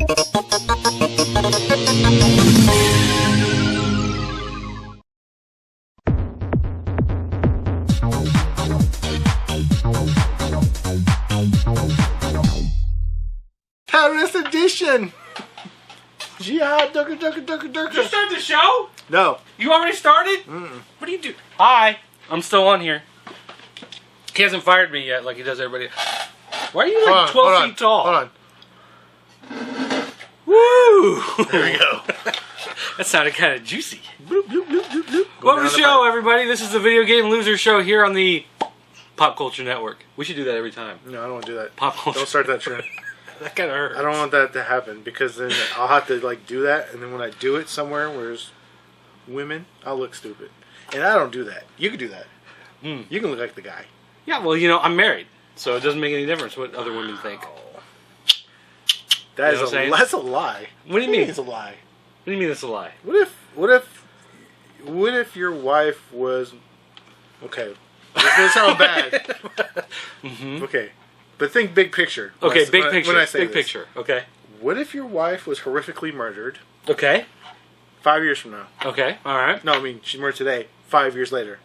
Terrorist edition! Jihad, Did you start the show? No. You already started? Mm-mm. What do you do? Hi, I'm still on here. He hasn't fired me yet like he does everybody. Why are you like 12 feet tall? Hold on. Woo! There we go. That sounded kind of juicy. Bloop, bloop, bloop, bloop, bloop. Welcome to the show, everybody. This is the Video Game Loser Show here on the Pop Culture Network. We should do that every time. No, I don't want to do that. Pop Culture. Don't start that trend. That kind of hurts. I don't want that to happen because then I'll have to like do that, and then when I do it somewhere where there's women, I'll look stupid. And I don't do that. You can do that. Mm. You can look like the guy. Yeah, well, you know, I'm married, so it doesn't make any difference what other women think. That You know is what I'm saying? that's a lie. What do you mean? It's a lie. What do you mean it's a lie? What if your wife was okay? This does sound bad. Mm-hmm. Okay, but think big picture. Okay, big picture. When I say big this. picture. Okay. What if your wife was horrifically murdered Okay. 5 years from now? Okay. All right. No, I mean she's murdered today. 5 years later.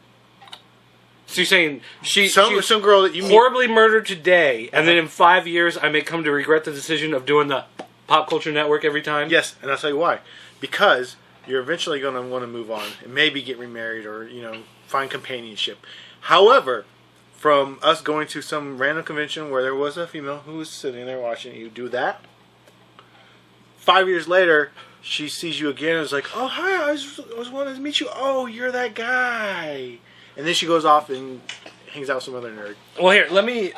So you're saying she's Some girl that you meet. horribly murdered today, and then in 5 years I may come to regret the decision of doing the Pop Culture Network every time? Yes, and I'll tell you why. Because you're eventually going to want to move on and maybe get remarried or find companionship. However, from us going to some random convention where there was a female who was sitting there watching you do that, 5 years later, she sees you again and is like, "Oh, hi, I was wanting to meet you. Oh, you're that guy." And then she goes off and hangs out with some other nerd. Well, here, let me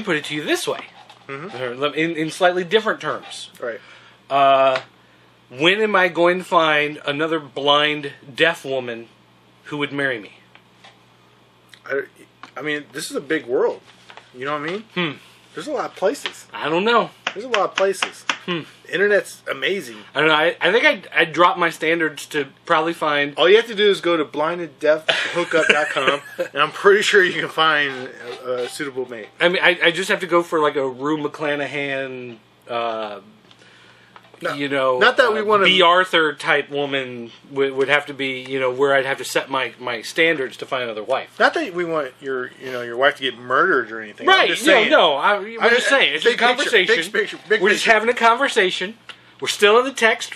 put it to you this way, in slightly different terms. Right. When am I going to find another blind, deaf woman who would marry me? I mean, this is a big world. You know what I mean? There's a lot of places. I don't know. There's a lot of places. The internet's amazing. I don't know. I think I dropped my standards to probably find. All you have to do is go to blindanddeafhookup.com, and I'm pretty sure you can find a suitable mate. I mean, I just have to go for like a Rue McClanahan, not that we want to B. Arthur type woman would have to be, where I'd have to set my standards to find another wife. Not that we want your wife to get murdered or anything. Right? I'm just saying. We're just saying it's just a conversation. We're just having a conversation. We're still in the text.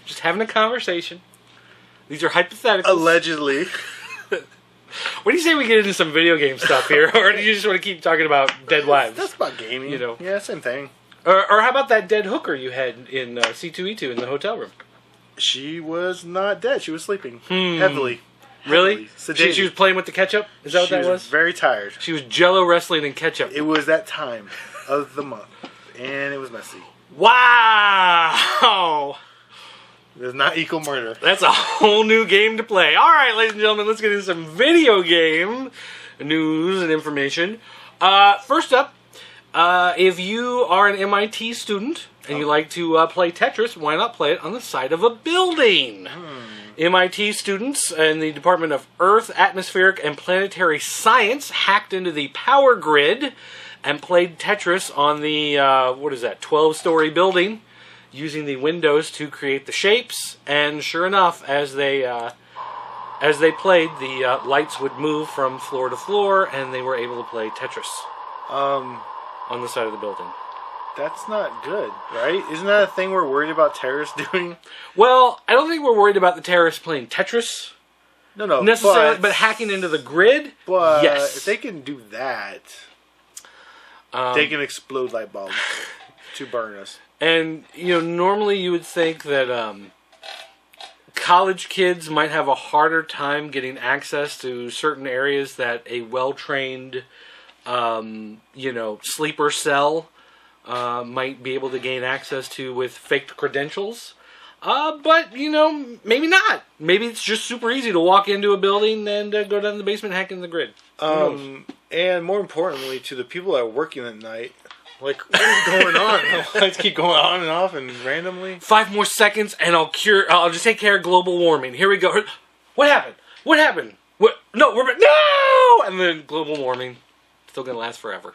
Just having a conversation. These are hypotheticals. Allegedly. What do you say we get into some video game stuff here, or do you just want to keep talking about dead wives? That's about gaming. Yeah, same thing. Or how about that dead hooker you had in C2E2 in the hotel room? She was not dead. She was sleeping heavily. Really? Sedated. She was playing with the ketchup? Is that what that was? She was very tired. She was Jello wrestling in ketchup. It was that time of the month, and it was messy. Wow! It does not equal murder. That's a whole new game to play. All right, ladies and gentlemen, let's get into some video game news and information. First up, if you are an MIT student and you like to play Tetris, why not play it on the side of a building? MIT students in the Department of Earth, Atmospheric, and Planetary Science hacked into the power grid and played Tetris on the, 12-story building using the windows to create the shapes. And sure enough, as they played, the lights would move from floor to floor, and they were able to play Tetris on the side of the building. That's not good, right? Isn't that a thing we're worried about terrorists doing? Well, I don't think we're worried about the terrorists playing Tetris. No, necessarily, but hacking into the grid. But yes, if they can do that, they can explode light bulbs to burn us. And normally you would think that college kids might have a harder time getting access to certain areas that a well-trained, sleeper cell might be able to gain access to with faked credentials. But, maybe not. Maybe it's just super easy to walk into a building and go down to the basement and hack into the grid. And more importantly, to the people that are working at night, like, what is going on? The lights keep going on and off and randomly. 5 more seconds and I'll just take care of global warming. Here we go. What happened? No! And then global warming, still going to last forever.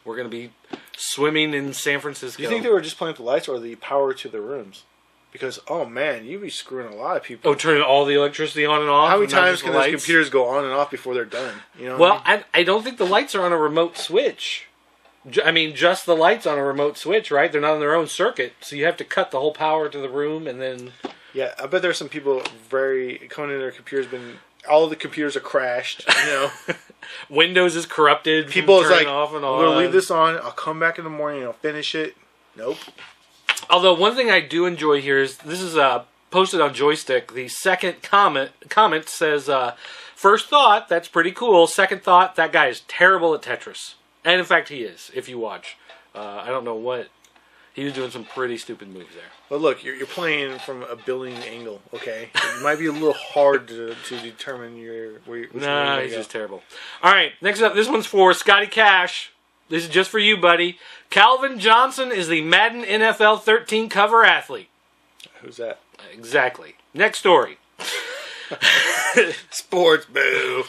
We're going to be swimming in San Francisco. Do you think they were just playing with the lights or the power to the rooms? Because, oh man, you'd be screwing a lot of people. Oh, turning all the electricity on and off? How many times can those computers go on and off before they're done? You know well, I don't think the lights are on a remote switch. I mean, just the lights on a remote switch, right? They're not on their own circuit, so you have to cut the whole power to the room and then... Yeah, I bet there's some people coming in their computers, all of the computers are crashed, you know. Windows is corrupted. People is like, off and on. I'm going to leave this on, I'll come back in the morning and I'll finish it. Nope. Although one thing I do enjoy here is, this is posted on Joystick, the second comment says, first thought, that's pretty cool. Second thought, that guy is terrible at Tetris. And in fact, he is, if you watch. I don't know what... He was doing some pretty stupid moves there. But look, you're playing from a building angle, okay? It might be a little hard to determine Nah, he's just terrible. All right, next up, this one's for Scotty Cash. This is just for you, buddy. Calvin Johnson is the Madden NFL 13 cover athlete. Who's that? Exactly. Next story. Sports, boo.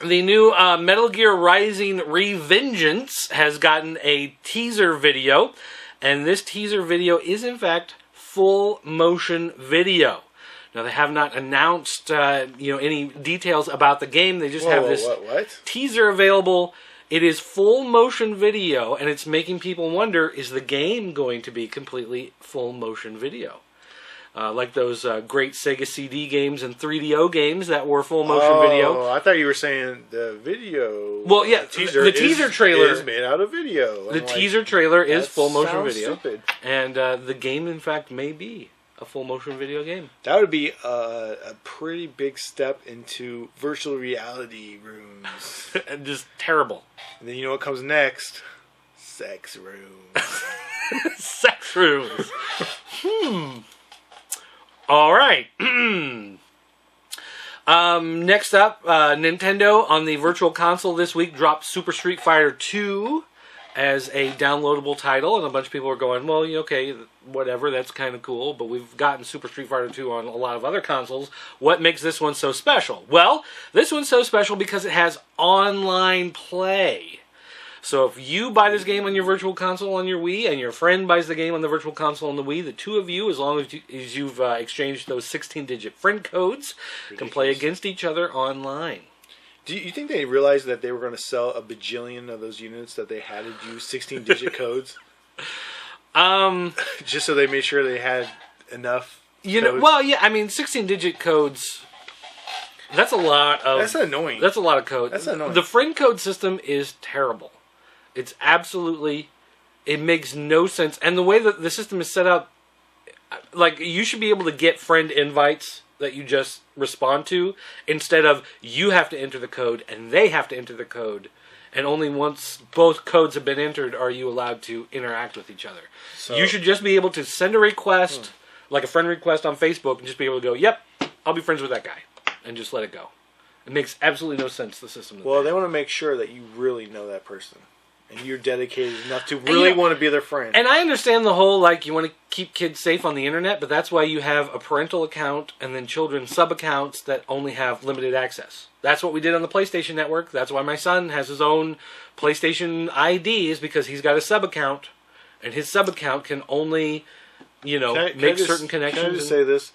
The new Metal Gear Rising Revengeance has gotten a teaser video. And this teaser video is, in fact, full motion video. Now, they have not announced, any details about the game. They just have this teaser available. It is full motion video, and it's making people wonder, is the game going to be completely full motion video? Like those great Sega CD games and 3DO games that were full motion video. Oh, I thought you were saying the video. Well, yeah, the teaser trailer is made out of video. The teaser trailer is full motion video. Stupid. And the game, in fact, may be a full motion video game. That would be a pretty big step into virtual reality rooms. And just terrible. And then you know what comes next? Sex rooms. Sex rooms. All right. Next up, Nintendo on the Virtual Console this week dropped Super Street Fighter 2 as a downloadable title, and a bunch of people are going, well, okay, whatever, that's kind of cool, but we've gotten Super Street Fighter 2 on a lot of other consoles. What makes this one so special? Well, this one's so special because it has online play. So if you buy this game on your Virtual Console on your Wii, and your friend buys the game on the Virtual Console on the Wii, the two of you, as long as you've exchanged those 16-digit friend codes, can play against each other online. Do you think they realized that they were going to sell a bajillion of those units that they had to use 16-digit codes? Just so they made sure they had enough codes? Well, yeah, I mean, 16-digit codes... That's a lot of... That's annoying. That's a lot of code. That's annoying. The friend code system is terrible. It's absolutely... It makes no sense. And the way that the system is set up, like, you should be able to get friend invites that you just respond to, instead of you have to enter the code and they have to enter the code. And only once both codes have been entered are you allowed to interact with each other. So, you should just be able to send a request, like a friend request on Facebook, and just be able to go, yep, I'll be friends with that guy. And just let it go. It makes absolutely no sense, the system. Well, they want to make sure that you really know that person. And you're dedicated enough to really want to be their friend. And I understand the whole, like, you want to keep kids safe on the internet, but that's why you have a parental account and then children's sub-accounts that only have limited access. That's what we did on the PlayStation Network. That's why my son has his own PlayStation ID, is because he's got a sub-account. And his sub-account can only, make certain connections. Can I just say this?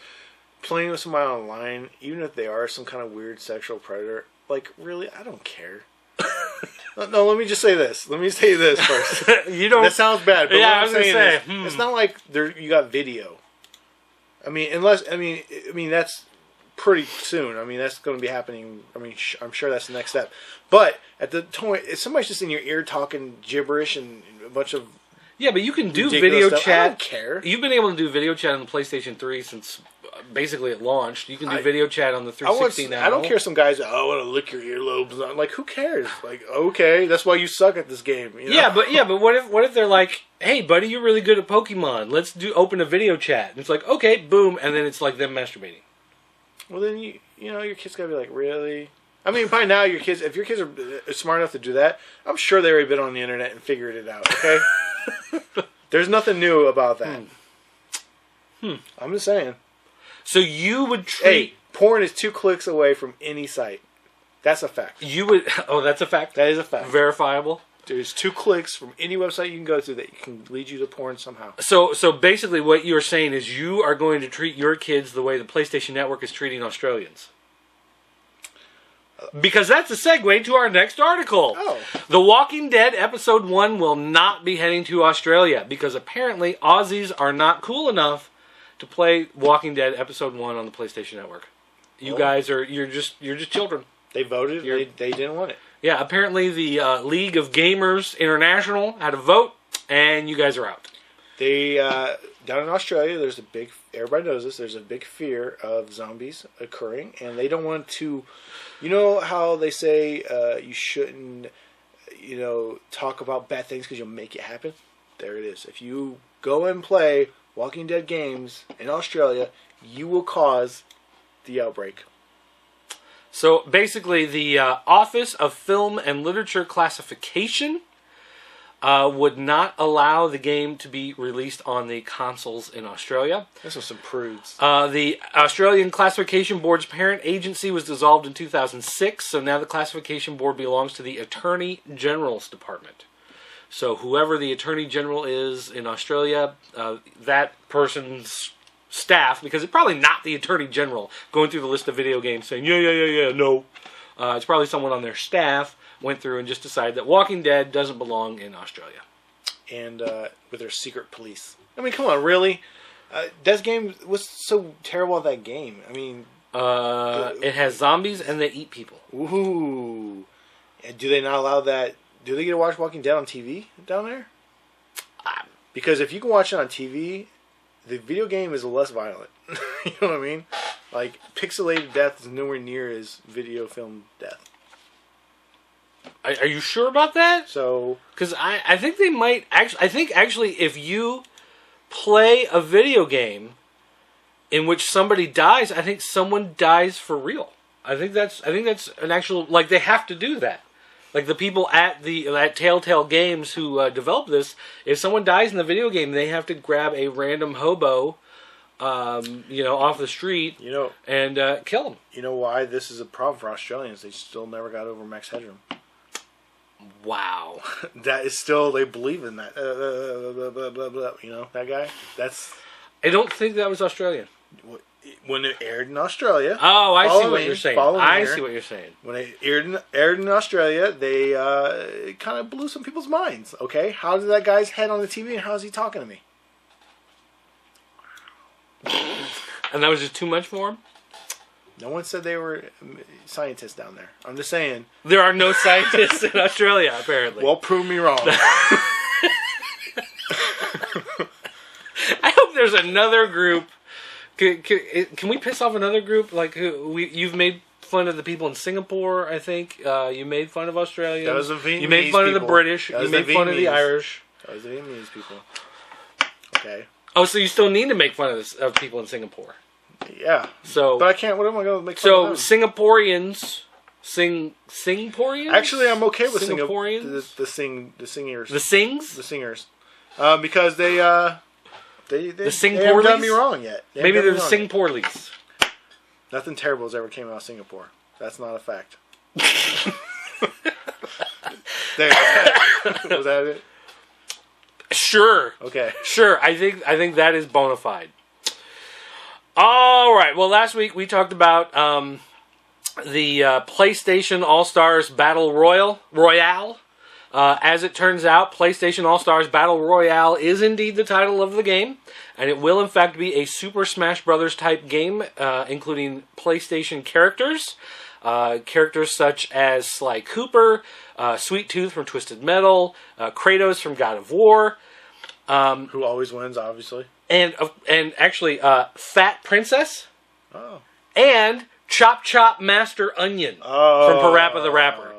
Playing with somebody online, even if they are some kind of weird sexual predator, like, really, I don't care. No, let me just say this. Let me say this first. That sounds bad, but yeah, I was going to say, it's not like you got video. I mean, that's pretty soon. I mean, that's going to be happening. I mean, I'm sure that's the next step. But at the point, if somebody's just in your ear talking gibberish and a bunch of... Yeah, but you can do video stuff. chat. I don't care. You've been able to do video chat on the PlayStation 3 since basically it launched. You can do video chat on the 360 now. I don't care. Some guys, I want to lick your earlobes. I'm like, who cares? Like, okay, that's why you suck at this game. You know? Yeah, but what if they're like, hey, buddy, you're really good at Pokemon. Let's open a video chat. And it's like, okay, boom, and then it's like them masturbating. Well, then your kids gotta be like, really? I mean, by now, if your kids are smart enough to do that, I'm sure they've already been on the internet and figured it out. Okay. There's nothing new about that. I'm just saying. So you would treat... Hey, porn is 2 clicks away from any site. That's a fact. You would... Oh, that's a fact? That is a fact. Verifiable? There's 2 clicks from any website you can go to that can lead you to porn somehow. So basically, what you're saying is you are going to treat your kids the way the PlayStation Network is treating Australians. Because that's a segue to our next article. Oh. The Walking Dead Episode 1 will not be heading to Australia because apparently Aussies are not cool enough to play Walking Dead Episode 1 on the PlayStation Network. You guys you're just children. They voted. They didn't want it. Yeah, apparently the League of Gamers International had a vote, and you guys are out. They down in Australia, there's a big. Everybody knows this. There's a big fear of zombies occurring, and they don't want to. You know how they say you shouldn't, talk about bad things because you'll make it happen. There it is. If you go and play Walking Dead games in Australia, you will cause the outbreak. So basically, the Office of Film and Literature Classification would not allow the game to be released on the consoles in Australia. Those are some prudes. The Australian Classification Board's parent agency was dissolved in 2006, so now the Classification Board belongs to the Attorney General's Department. So whoever the Attorney General is in Australia, that person's staff, because it's probably not the Attorney General going through the list of video games saying, no. It's probably someone on their staff went through and just decided that Walking Dead doesn't belong in Australia. And with their secret police. I mean, come on, really? That game was so terrible at that game. I mean... it has zombies and they eat people. Ooh. And do they not allow that... Do they get to watch Walking Dead on TV down there? Because if you can watch it on TV... The video game is less violent. You know what I mean? Like, pixelated death is nowhere near as video film death. Are you sure about that? So... Because I think they might... I think actually if you play a video game in which somebody dies, I think someone dies for real. I think that's an actual... Like, they have to do that. Like, the people at Telltale Games who developed this, if someone dies in the video game, they have to grab a random hobo, off the street, and kill them. You know why this is a problem for Australians? They still never got over Max Headroom. Wow. That is still, they believe in that. That guy? I don't think that was Australian. When it aired in Australia. Oh, I see what you're saying. I see what you're saying. When it aired in Australia, they kind of blew some people's minds. Okay, how did that guy's head on the TV, and how is he talking to me? And that was just too much for him? No one said they were scientists down there. I'm just saying. There are no scientists in Australia, apparently. Well, prove me wrong. I hope there's another group. Can we piss off another group? Like you've made fun of the people in Singapore. I think you made fun of Australia. That was the Vietnamese. You made fun of the British. You made fun of the Irish. That was the Vietnamese people. Okay. Oh, so you still need to make fun of people in Singapore? Yeah. So, but I can't. What am I going to make fun of? So Singaporeans, Singaporeans. Actually, I'm okay with Singaporeans. The singers. The sings. The singers. Because they haven't done me wrong yet. Maybe they're the Singaporians. Nothing terrible has ever came out of Singapore. That's not a fact. There. Was that it? Sure. Okay. Sure. I think that is bona fide. All right. Well, last week we talked about the PlayStation All-Stars Battle Royale. As it turns out, PlayStation All-Stars Battle Royale is indeed the title of the game, and it will in fact be a Super Smash Bros. Type game, including PlayStation characters. Characters such as Sly Cooper, Sweet Tooth from Twisted Metal, Kratos from God of War. Who always wins, obviously. And actually, Fat Princess. Oh. And Chop Chop Master Onion from Parappa the Rapper.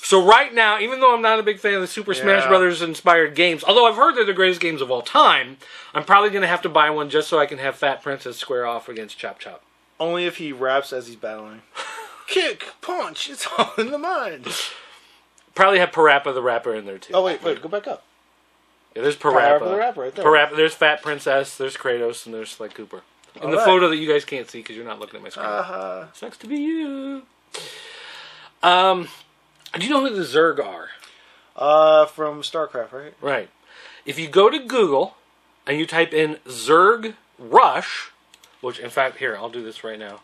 So right now, even though I'm not a big fan of the Super Smash Brothers inspired games, although I've heard they're the greatest games of all time, I'm probably going to have to buy one just so I can have Fat Princess square off against Chop Chop. Only if he raps as he's battling. Kick, punch, it's all in the mind. Probably have Parappa the Rapper in there too. Oh wait, go back up. Yeah, there's Parappa the Rapper right there. Parappa, there's Fat Princess, there's Kratos, and there's Sly Cooper. In the photo that you guys can't see because you're not looking at my screen. Sucks to be you. Do you know who the ZERG are? From StarCraft, right? Right. If you go to Google and you type in ZERG Rush, which in fact, here, I'll do this right now.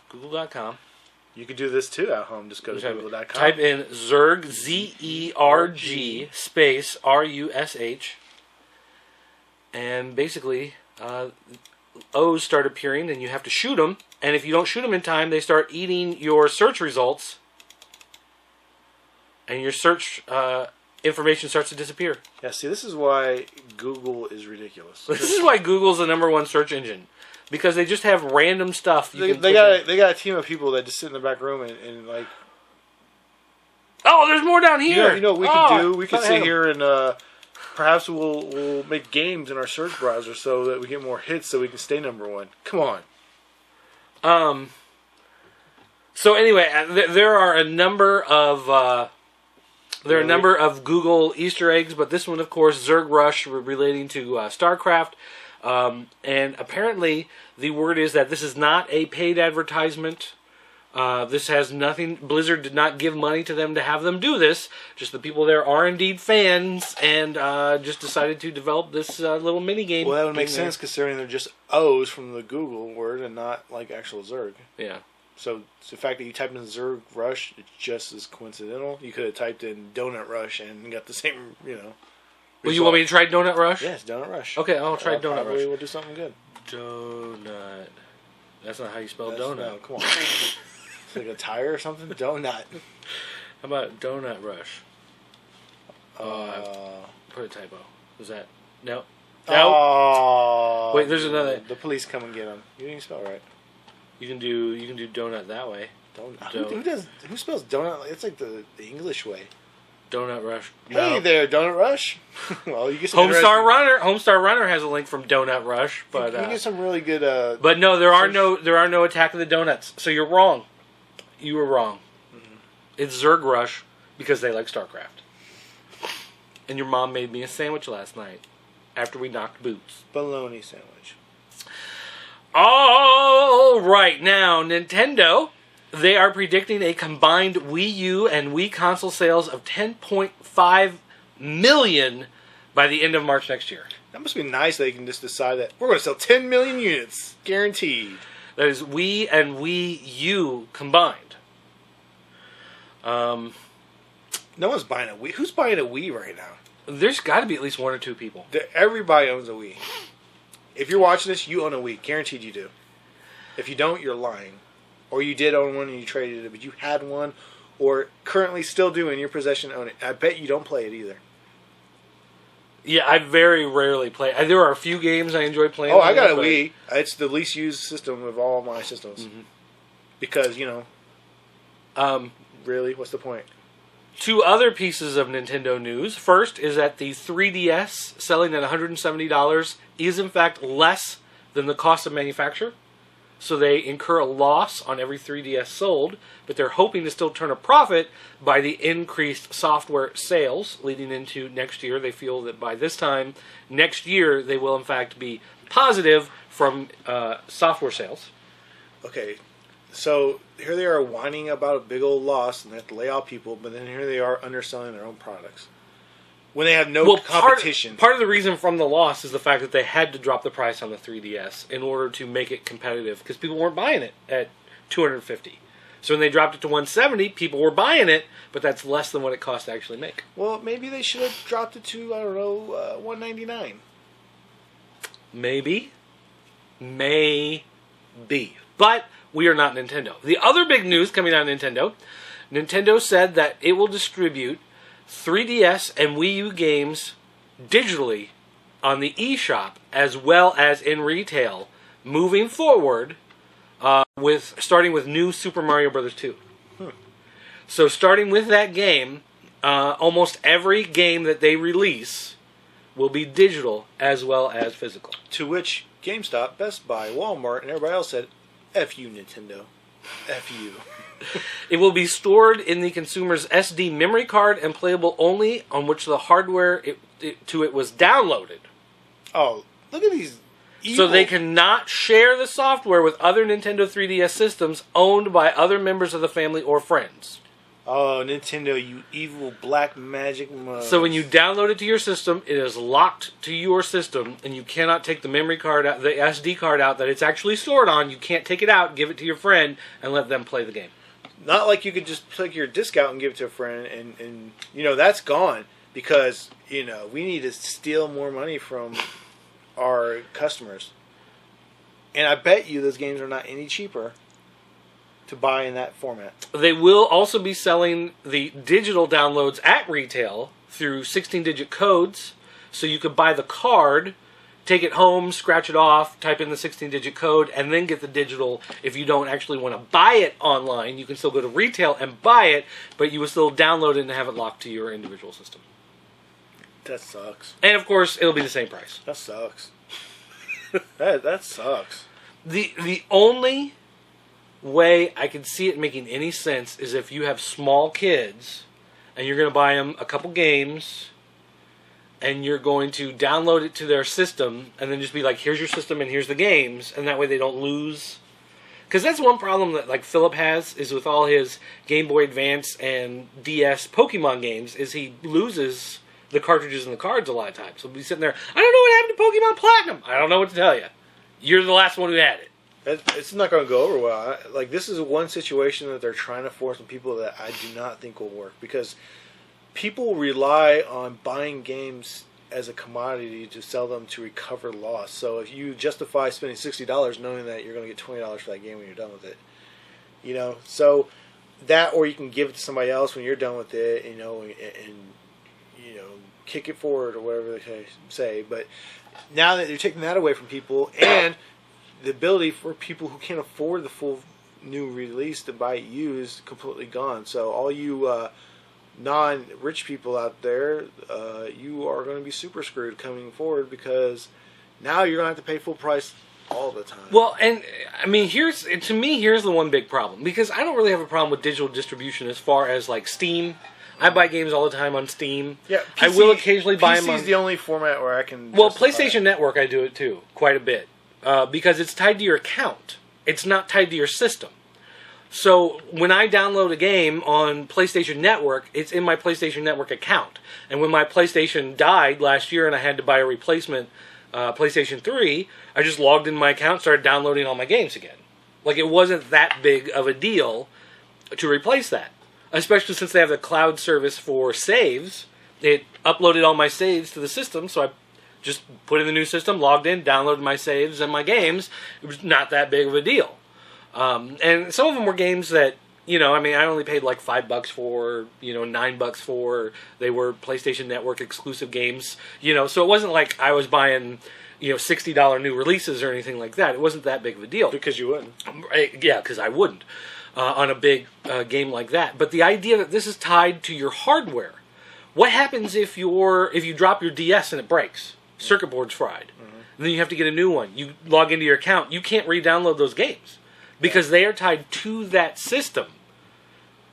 Google.com. You could do this too at home. Just go to Google.com. Type in ZERG, Z-E-R-G, space R-U-S-H. And basically, O's start appearing, and you have to shoot them. And if you don't shoot them in time, they start eating your search results. And your search information starts to disappear. Yeah, see, this is why Google is ridiculous. This is why Google's the #1 search engine. Because they just have random stuff. They got a team of people that just sit in the back room and like... Oh, there's more down here! You know what we could do? We could sit here and perhaps we'll make games in our search browser so that we get more hits so we can stay #1. Come on. So anyway, there are a number of... There are a number of Google Easter eggs, but this one, of course, ZERG Rush, relating to StarCraft. And apparently, the word is that this is not a paid advertisement. This has nothing... Blizzard did not give money to them to have them do this. Just the people there are indeed fans and just decided to develop this little mini-game. Well, that would make sense considering they're just O's from the Google word and not like actual ZERG. Yeah. So the fact that you typed in ZERG Rush, it's just as coincidental. You could have typed in Donut Rush and got the same, Well, you want me to try Donut Rush? Yes, Donut Rush. Okay, I'll try Donut Rush. Probably we'll do something good. Donut. That's not how you spell donut. No, come on. It's like a tire or something? Donut. How about Donut Rush? Put a typo. Was that... No. Oh. Wait, there's another... The police come and get them. You didn't spell right. You can do donut that way. Donut. Who spells donut? It's like the English way. Donut Rush. Hey there, Donut Rush. Well, you get some Homestar Runner has a link from Donut Rush, but you get some really good. But no, there are no Attack of the Donuts. So you're wrong. You were wrong. Mm-hmm. It's ZERG Rush because they like StarCraft. And your mom made me a sandwich last night after we knocked boots. Bologna sandwich. All right, now Nintendo, they are predicting a combined Wii U and Wii console sales of 10.5 million by the end of March next year. That must be nice that they can just decide that we're going to sell 10 million units, guaranteed. That is Wii and Wii U combined. No one's buying a Wii. Who's buying a Wii right now? There's got to be at least 1 or 2 people. Everybody owns a Wii. If you're watching this, you own a Wii. Guaranteed you do. If you don't, you're lying. Or you did own one and you traded it, but you had one, or currently still do in your possession own it. I bet you don't play it either. Yeah, I very rarely play. There are a few games I enjoy playing. Oh, I got a Wii. It's the least used system of all my systems. Mm-hmm. Because, really, what's the point? 2 other pieces of Nintendo news. First is that the 3DS, selling at $170, is in fact less than the cost of manufacture. So they incur a loss on every 3DS sold, but they're hoping to still turn a profit by the increased software sales leading into next year. They feel that by this time next year, they will in fact be positive from software sales. Okay, so here they are whining about a big old loss and they have to lay off people, but then here they are underselling their own products. When they have no competition. Part of the reason from the loss is the fact that they had to drop the price on the 3DS in order to make it competitive because people weren't buying it at $250. So when they dropped it to $170, people were buying it, but that's less than what it cost to actually make. Well, maybe they should have dropped it to, $199. Maybe. But we are not Nintendo. The other big news coming out of Nintendo said that it will distribute 3DS and Wii U games digitally on the eShop as well as in retail moving forward, starting with New Super Mario Bros. 2. So starting with that game, almost every game that they release will be digital as well as physical. To which GameStop, Best Buy, Walmart, and everybody else said, F you, Nintendo. F you. It will be stored in the consumer's SD memory card and playable only on which the hardware to it was downloaded. Oh, look at these evil. So they cannot share the software with other Nintendo 3DS systems owned by other members of the family or friends. Oh, Nintendo, you evil black magic mugs. So when you download it to your system, it is locked to your system, and you cannot take the memory card out, the SD card out that it's actually stored on. You can't take it out, give it to your friend, and let them play the game. Not like you could just take your disc out and give it to a friend, and that's gone because, we need to steal more money from our customers. And I bet you those games are not any cheaper to buy in that format. They will also be selling the digital downloads at retail through 16-digit codes, so you could buy the card, take it home, scratch it off, type in the 16-digit code, and then get the digital. If you don't actually want to buy it online, you can still go to retail and buy it, but you will still download it and have it locked to your individual system. That sucks. And of course, it'll be the same price. That sucks. that sucks. The only way I can see it making any sense is if you have small kids and you're going to buy them a couple games and you're going to download it to their system and then just be like, here's your system and here's the games, and that way they don't lose. Because that's one problem that Philip has is with all his Game Boy Advance and DS Pokemon games is he loses the cartridges and the cards a lot of times. So he'll be sitting there, I don't know what happened to Pokemon Platinum. I don't know what to tell you. You're the last one who had it. It's not going to go over well. This is one situation that they're trying to force on people that I do not think will work. Because people rely on buying games as a commodity to sell them to recover loss. So if you justify spending $60 knowing that you're going to get $20 for that game when you're done with it. So that, or you can give it to somebody else when you're done with it, and kick it forward or whatever they say. But now that you're taking that away from people and the ability for people who can't afford the full new release to buy it used completely gone. So all you non-rich people out there, you are going to be super screwed coming forward because now you're going to have to pay full price all the time. Well, and I mean, here's the one big problem, because I don't really have a problem with digital distribution as far as Steam. I buy games all the time on Steam. Yeah, I will occasionally buy them on... PC is the only format where I can... Well, PlayStation Network, I do it too, quite a bit. Because it's tied to your account. It's not tied to your system. So when I download a game on PlayStation Network, it's in my PlayStation Network account. And when my PlayStation died last year and I had to buy a replacement PlayStation 3, I just logged in my account and started downloading all my games again. It wasn't that big of a deal to replace that. Especially since they have the cloud service for saves. It uploaded all my saves to the system, so I just put in the new system, logged in, downloaded my saves and my games. It was not that big of a deal. And some of them were games that, I only paid $5 for, $9 for. They were PlayStation Network exclusive games, so it wasn't like I was buying, $60 new releases or anything like that. It wasn't that big of a deal. Because you wouldn't. Yeah, because I wouldn't. On a big game like that. But the idea that this is tied to your hardware. What happens if you drop your DS and it breaks? Circuit board's fried. Mm-hmm. And then you have to get a new one. You log into your account. You can't re-download those games. Because they are tied to that system,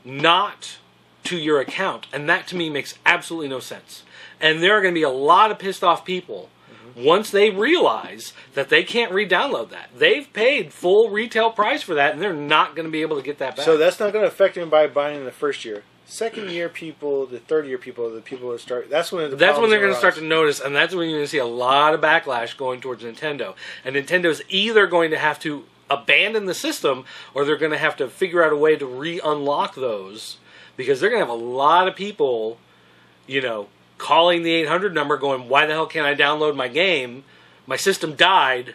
not to your account. And that to me makes absolutely no sense. And there are going to be a lot of pissed off people once they realize that they can't re-download that. They've paid full retail price for that, and they're not going to be able to get that back. So that's not going to affect them by buying in the first year. Second year people, the third year people, the people that start, that's when they're going to start to notice, and that's when you're going to see a lot of backlash going towards Nintendo. And Nintendo's either going to have to abandon the system, or they're going to have to figure out a way to re-unlock those, because they're going to have a lot of people, calling the 800 number going, why the hell can't I download my game? My system died.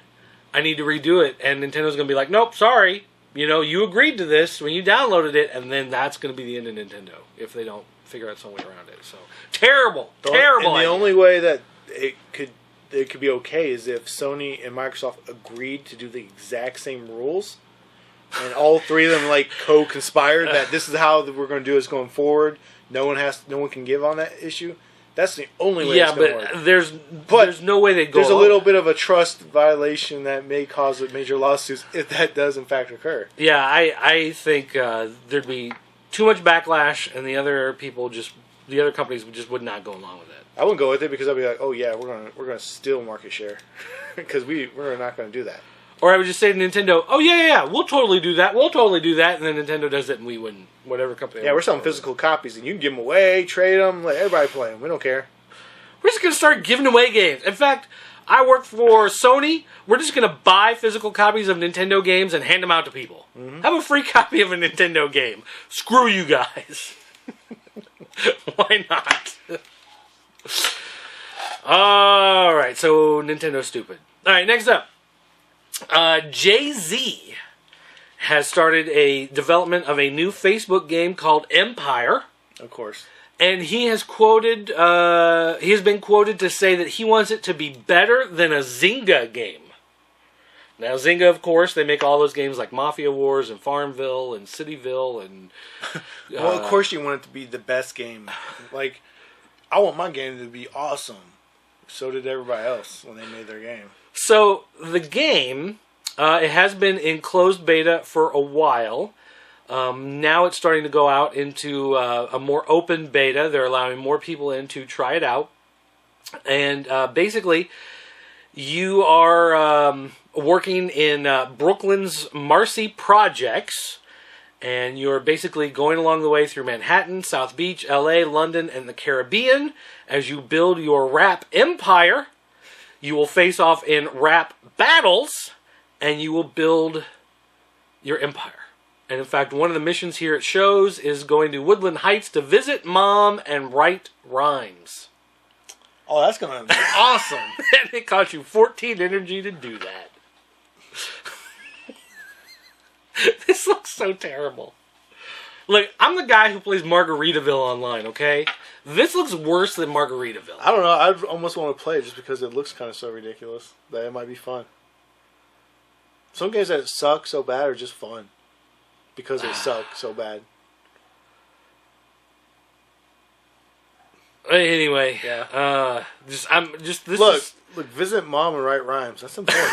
I need to redo it. And Nintendo's going to be like, nope, sorry. You agreed to this when you downloaded it, and then that's going to be the end of Nintendo if they don't figure out some way around it. So, terrible. And the only way that it could be okay is if Sony and Microsoft agreed to do the exact same rules, and all three of them co-conspired that this is how we're going to do this going forward. No one can give on that issue. That's the only way it's going to work. There's no way they'd go There's a little bit of a trust violation that may cause major lawsuits if that does in fact occur. Yeah, I think there'd be too much backlash, and the other companies just would not go along with it. I wouldn't go with it because I'd be like, oh yeah, we're gonna steal market share because we're not going to do that. Or I would just say to Nintendo, oh, yeah, we'll totally do that. We'll totally do that. And then Nintendo does it and we win. Whatever company. Yeah, we're selling physical copies and you can give them away, trade them, let everybody play them. We don't care. We're just going to start giving away games. In fact, I work for Sony. We're just going to buy physical copies of Nintendo games and hand them out to people. Mm-hmm. Have a free copy of a Nintendo game. Screw you guys. Why not? All right, so Nintendo's stupid. All right, next up. Jay-Z has started a development of a new Facebook game called Empire. Of course. And he has been quoted to say that he wants it to be better than a Zynga game. Now, Zynga, of course, they make all those games like Mafia Wars and Farmville and Cityville and... well, of course you want it to be the best game. Like, I want my game to be awesome. So did everybody else when they made their game. So, the game, it has been in closed beta for a while. Now it's starting to go out into a more open beta. They're allowing more people in to try it out. And basically, you are working in Brooklyn's Marcy Projects. And you're basically going along the way through Manhattan, South Beach, LA, London, and the Caribbean as you build your rap empire. You will face off in rap battles, and you will build your empire. And in fact, one of the missions here it shows is going to Woodland Heights to visit mom and write rhymes. Oh, that's going to be awesome. And it costs you 14 energy to do that. This looks so terrible. Look, I'm the guy who plays Margaritaville online, okay? This looks worse than Margaritaville. I don't know. I almost want to play it just because it looks kind of so ridiculous that it might be fun. Some games that suck so bad are just fun because they suck so bad. Anyway, yeah. Look, visit mom and write rhymes. That's important.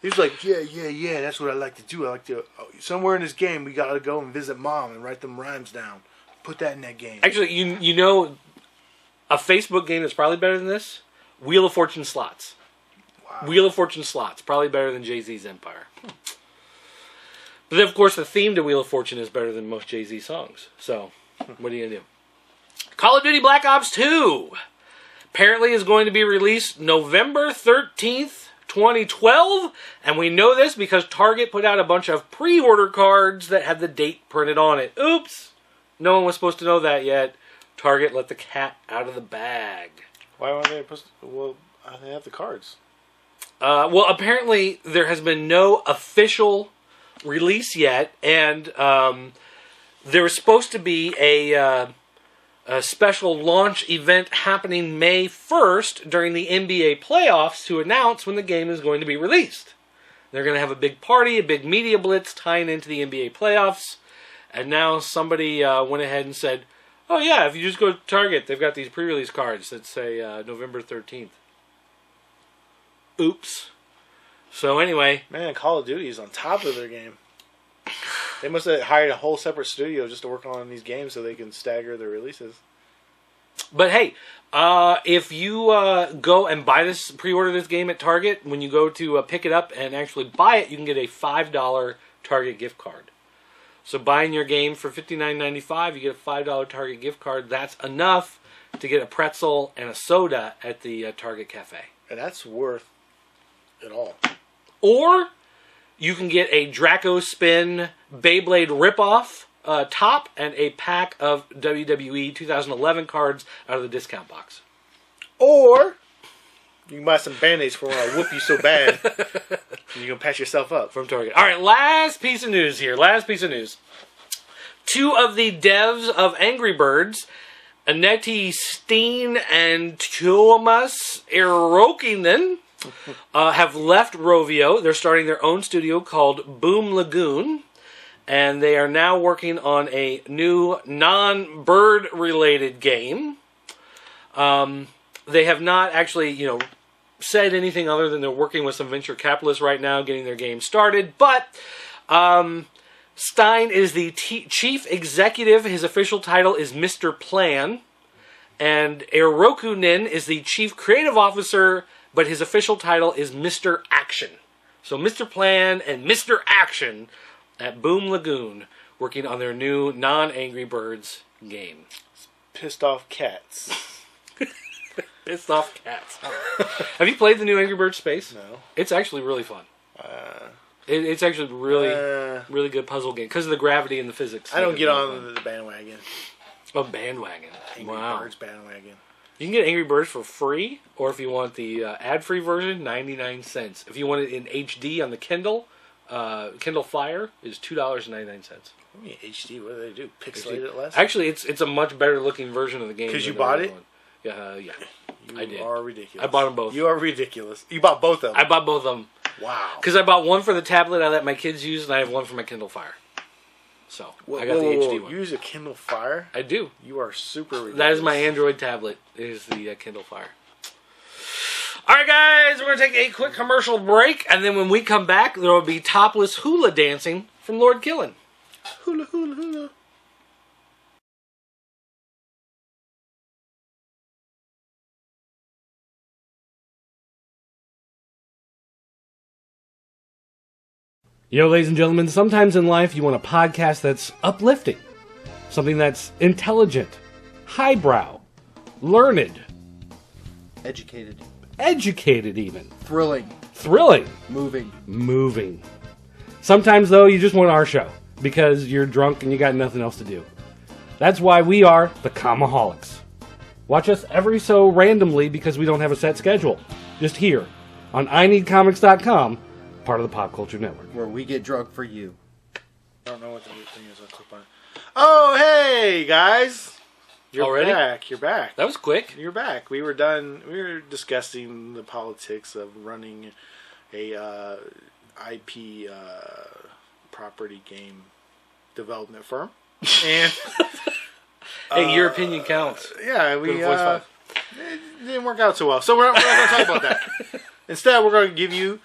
He's like, yeah, that's what I like to do. I like to, somewhere in this game, we got to go and visit mom and write them rhymes down. Put that in that game. Actually, you know, a Facebook game that's probably better than this? Wheel of Fortune Slots. Wow. Wheel of Fortune Slots. Probably better than Jay-Z's Empire. But then, of course, the theme to Wheel of Fortune is better than most Jay-Z songs. So, what are you going to do? Call of Duty Black Ops 2 apparently is going to be released November 13th. 2012, and we know this because Target put out a bunch of pre-order cards that had the date printed on it. Oops! No one was supposed to know that yet. Target let the cat out of the bag. Why weren't they supposed to? Well, they have the cards. Well, apparently there has been no official release yet, and there was supposed to be a special launch event happening May 1st during the NBA playoffs to announce when the game is going to be released. They're going to have a big party, a big media blitz tying into the NBA playoffs. And now somebody went ahead and said, oh yeah, if you just go to Target, they've got these pre-release cards that say November 13th. Oops. So anyway. Man, Call of Duty is on top of their game. They must have hired a whole separate studio just to work on these games so they can stagger their releases. But hey, if you go and pre-order this game at Target, when you go to pick it up and actually buy it, you can get a $5 Target gift card. So buying your game for $59.95, you get a $5 Target gift card. That's enough to get a pretzel and a soda at the Target Cafe. And that's worth it all. Or you can get a Draco Spin Beyblade ripoff top and a pack of WWE 2011 cards out of the discount box. Or you can buy some Band-Aids for when I whoop you so bad you can patch yourself up. From Target. All right, last piece of news here. Two of the devs of Angry Birds, Antti Steen and Tuomas Erokinen, have left Rovio. They're starting their own studio called Boom Lagoon, and they are now working on a new non-bird related game. They have not actually, said anything other than they're working with some venture capitalists right now, getting their game started. But Stein is the chief executive. His official title is Mr. Plan, and Erokunin is the chief creative officer, but his official title is Mr. Action. So Mr. Plan and Mr. Action at Boom Lagoon working on their new non-Angry Birds game. Pissed off cats. Pissed off cats. Have you played the new Angry Birds Space? No. It's actually really fun. It's actually really good puzzle game because of the gravity and the physics. I don't get on the bandwagon. A bandwagon. Angry Birds bandwagon. You can get Angry Birds for free, or if you want the ad-free version, 99 cents. If you want it in HD on the Kindle, Kindle Fire is $2.99. I mean HD, what do they do? Pixelate it less? Actually, it's a much better looking version of the game. Because you bought it? Yeah. I did. You are ridiculous. I bought them both. You are ridiculous. You bought both of them? I bought both of them. Wow. Because I bought one for the tablet I let my kids use, and I have one for my Kindle Fire. So, I got the HD one. You use a Kindle Fire? I do. You are super ridiculous. That is my Android tablet, is the Kindle Fire. Alright guys, we're going to take a quick commercial break, and then when we come back, there will be topless hula dancing from Lord Killen. Hula, hula, hula. Yo, ladies and gentlemen, sometimes in life you want a podcast that's uplifting, something that's intelligent, highbrow, learned, educated even, thrilling, moving. Sometimes, though, you just want our show because you're drunk and you got nothing else to do. That's why we are the Comaholics. Watch us every so randomly because we don't have a set schedule. Just here on INeedComics.com, part of the Pop Culture Network. Where we get drunk for you. I don't know what the new thing is. I'll click on it. Oh, hey, guys. You're Already? back. You're back. That was quick. You're back. We were done. We were discussing the politics of running a IP property game development firm. And Hey, your opinion counts. yeah, we Voice five. it didn't work out so well. So we're not going to talk about that. Instead, we're going to give you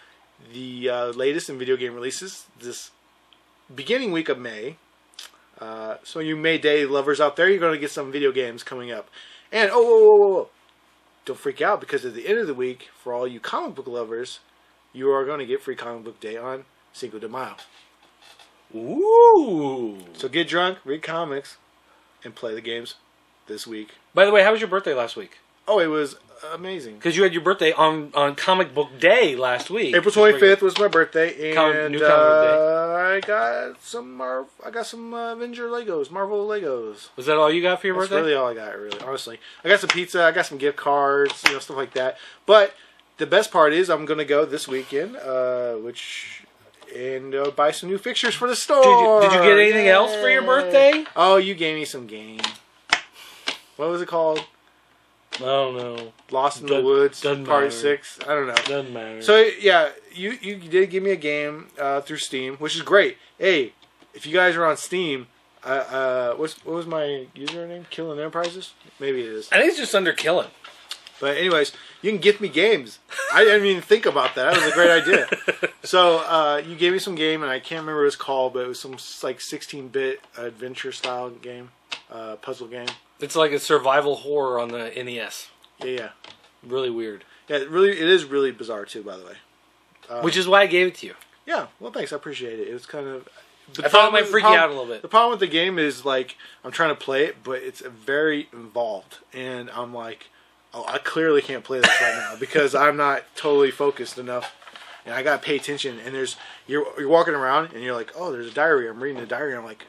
the latest in video game releases this beginning week of May. So you May Day lovers out there, you're going to get some video games coming up. And, whoa. Don't freak out, because at the end of the week, for all you comic book lovers, you are going to get free comic book day on Cinco de Mayo. Ooh. So get drunk, read comics, and play the games this week. By the way, how was your birthday last week? Oh, it was amazing. Because you had your birthday on Comic Book Day last week. April 25th was my birthday, and new comic book day. I got some Avenger Legos, Marvel Legos. Was that all you got for your That's birthday? really all I got, really, honestly. I got some pizza, I got some gift cards, stuff like that. But the best part is I'm going to go this weekend, buy some new fixtures for the store. Did you get anything else for your birthday? Oh, you gave me some game. What was it called? I don't know. Lost in the Woods, doesn't Part matter. 6. I don't know. Doesn't matter. So, yeah, you did give me a game through Steam, which is great. Hey, if you guys are on Steam, what was my username? Killing Enterprises? Maybe it is. I think it's just under Killing. But anyways, you can gift me games. I didn't even think about that. That was a great idea. So, you gave me some game, and I can't remember what it's called, but it was some like 16-bit adventure-style game, puzzle game. It's like a survival horror on the NES. Yeah. Really weird. Yeah, it is really bizarre, too, by the way. Which is why I gave it to you. Yeah, well, thanks. I appreciate it. It was kind of... I thought it might freak you out a little bit. The problem with the game is, like, I'm trying to play it, but it's very involved. And I'm like, oh, I clearly can't play this right now because I'm not totally focused enough. And I got to pay attention. And you're walking around, and you're like, oh, there's a diary. I'm reading the diary. I'm like,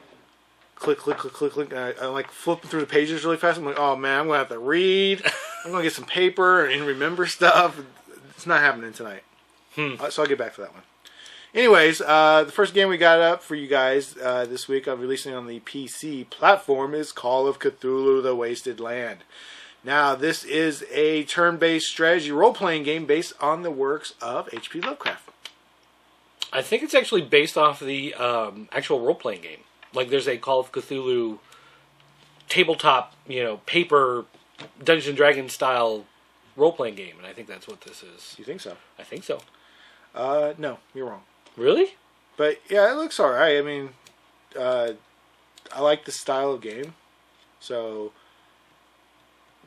click. And I'm like flipping through the pages really fast. I'm like, oh, man, I'm going to have to read. I'm going to get some paper and remember stuff. It's not happening tonight. So I'll get back to that one. Anyways, the first game we got up for you guys this week, I'm releasing on the PC platform, is Call of Cthulhu: The Wasted Land. Now, this is a turn-based strategy role-playing game based on the works of H.P. Lovecraft. I think it's actually based off the actual role-playing game. Like, there's a Call of Cthulhu tabletop, paper Dungeons & Dragons style role-playing game, and I think that's what this is. You think so? I think so. No, you're wrong. Really? But, yeah, it looks alright. I mean, I like the style of game. So,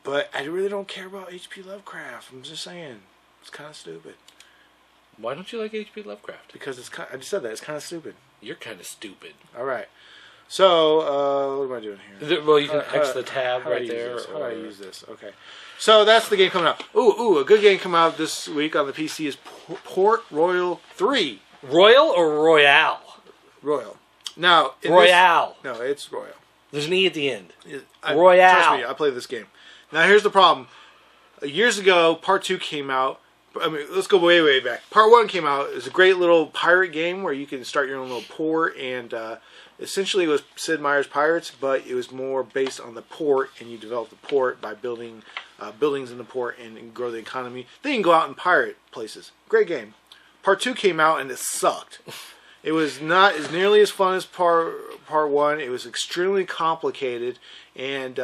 but I really don't care about H.P. Lovecraft. I'm just saying. It's kind of stupid. Why don't you like H.P. Lovecraft? Because I just said that. It's kind of stupid. You're kind of stupid. All right. So, what am I doing here? Well, you can X the tab right there. How do I use this? Okay. So, that's the game coming out. Ooh, a good game coming out this week on the PC is Port Royal 3. Royal or Royale? Royal. Now, Royale. No, it's Royal. There's an E at the end. Royale. Trust me, I played this game. Now, here's the problem. Years ago, Part 2 came out. I mean, let's go way, way back. Part 1 came out. It was a great little pirate game where you can start your own little port, and essentially it was Sid Meier's Pirates, but it was more based on the port, and you develop the port by building buildings in the port and grow the economy. Then you can go out and pirate places. Great game. Part 2 came out, and it sucked. It was not as nearly as fun as Part 1. It was extremely complicated, and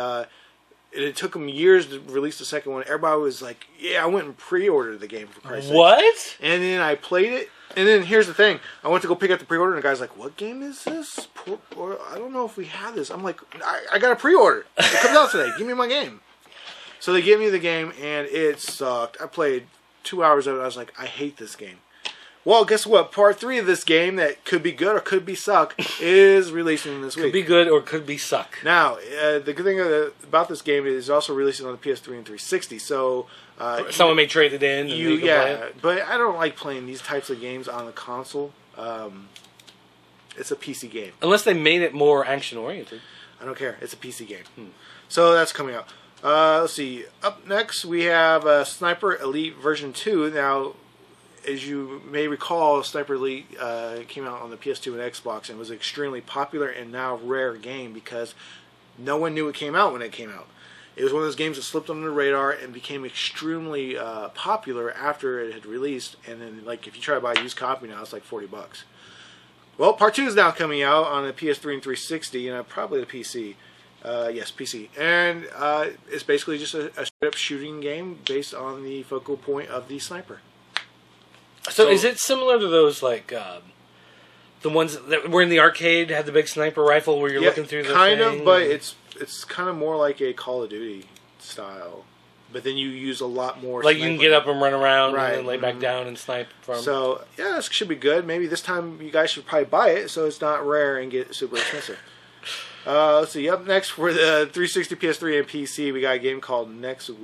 it took them years to release the second one. Everybody was like, yeah, I went and pre-ordered the game, for Christ's sake. What? And then I played it. And then here's the thing. I went to go pick up the pre-order, and the guy's like, what game is this? I don't know if we have this. I'm like, I got a pre-order. It comes out today. Give me my game. So they gave me the game, and it sucked. I played 2 hours of it. I was like, I hate this game. Well, guess what? Part 3 of this game that could be good or could be suck is releasing this week. Could be good or could be suck. Now, the good thing about this game is it's also releasing on the PS3 and 360. So someone may trade it in. And play it. But I don't like playing these types of games on the console. It's a PC game. Unless they made it more action oriented. I don't care. It's a PC game. So that's coming out. Let's see. Up next, we have Sniper Elite version 2. Now, as you may recall, Sniper Elite came out on the PS2 and Xbox and was an extremely popular and now rare game because no one knew it came out when it came out. It was one of those games that slipped under the radar and became extremely popular after it had released. And then, like, if you try to buy a used copy now, it's like $40. Well, Part 2 is now coming out on the PS3 and 360 and probably the PC. Yes, PC. And it's basically just a straight-up shooting game based on the focal point of the sniper. So is it similar to those, like, the ones that were in the arcade, had the big sniper rifle where you're looking through the kind thing? of, but it's kind of more like a Call of Duty style. But then you use a lot more like, you can get up and run around right. and then lay back down and snipe from... So, yeah, this should be good. Maybe this time you guys should probably buy it so it's not rare and get super expensive. Let's see. Up next for the 360, PS3, and PC, we got a game called Nexus?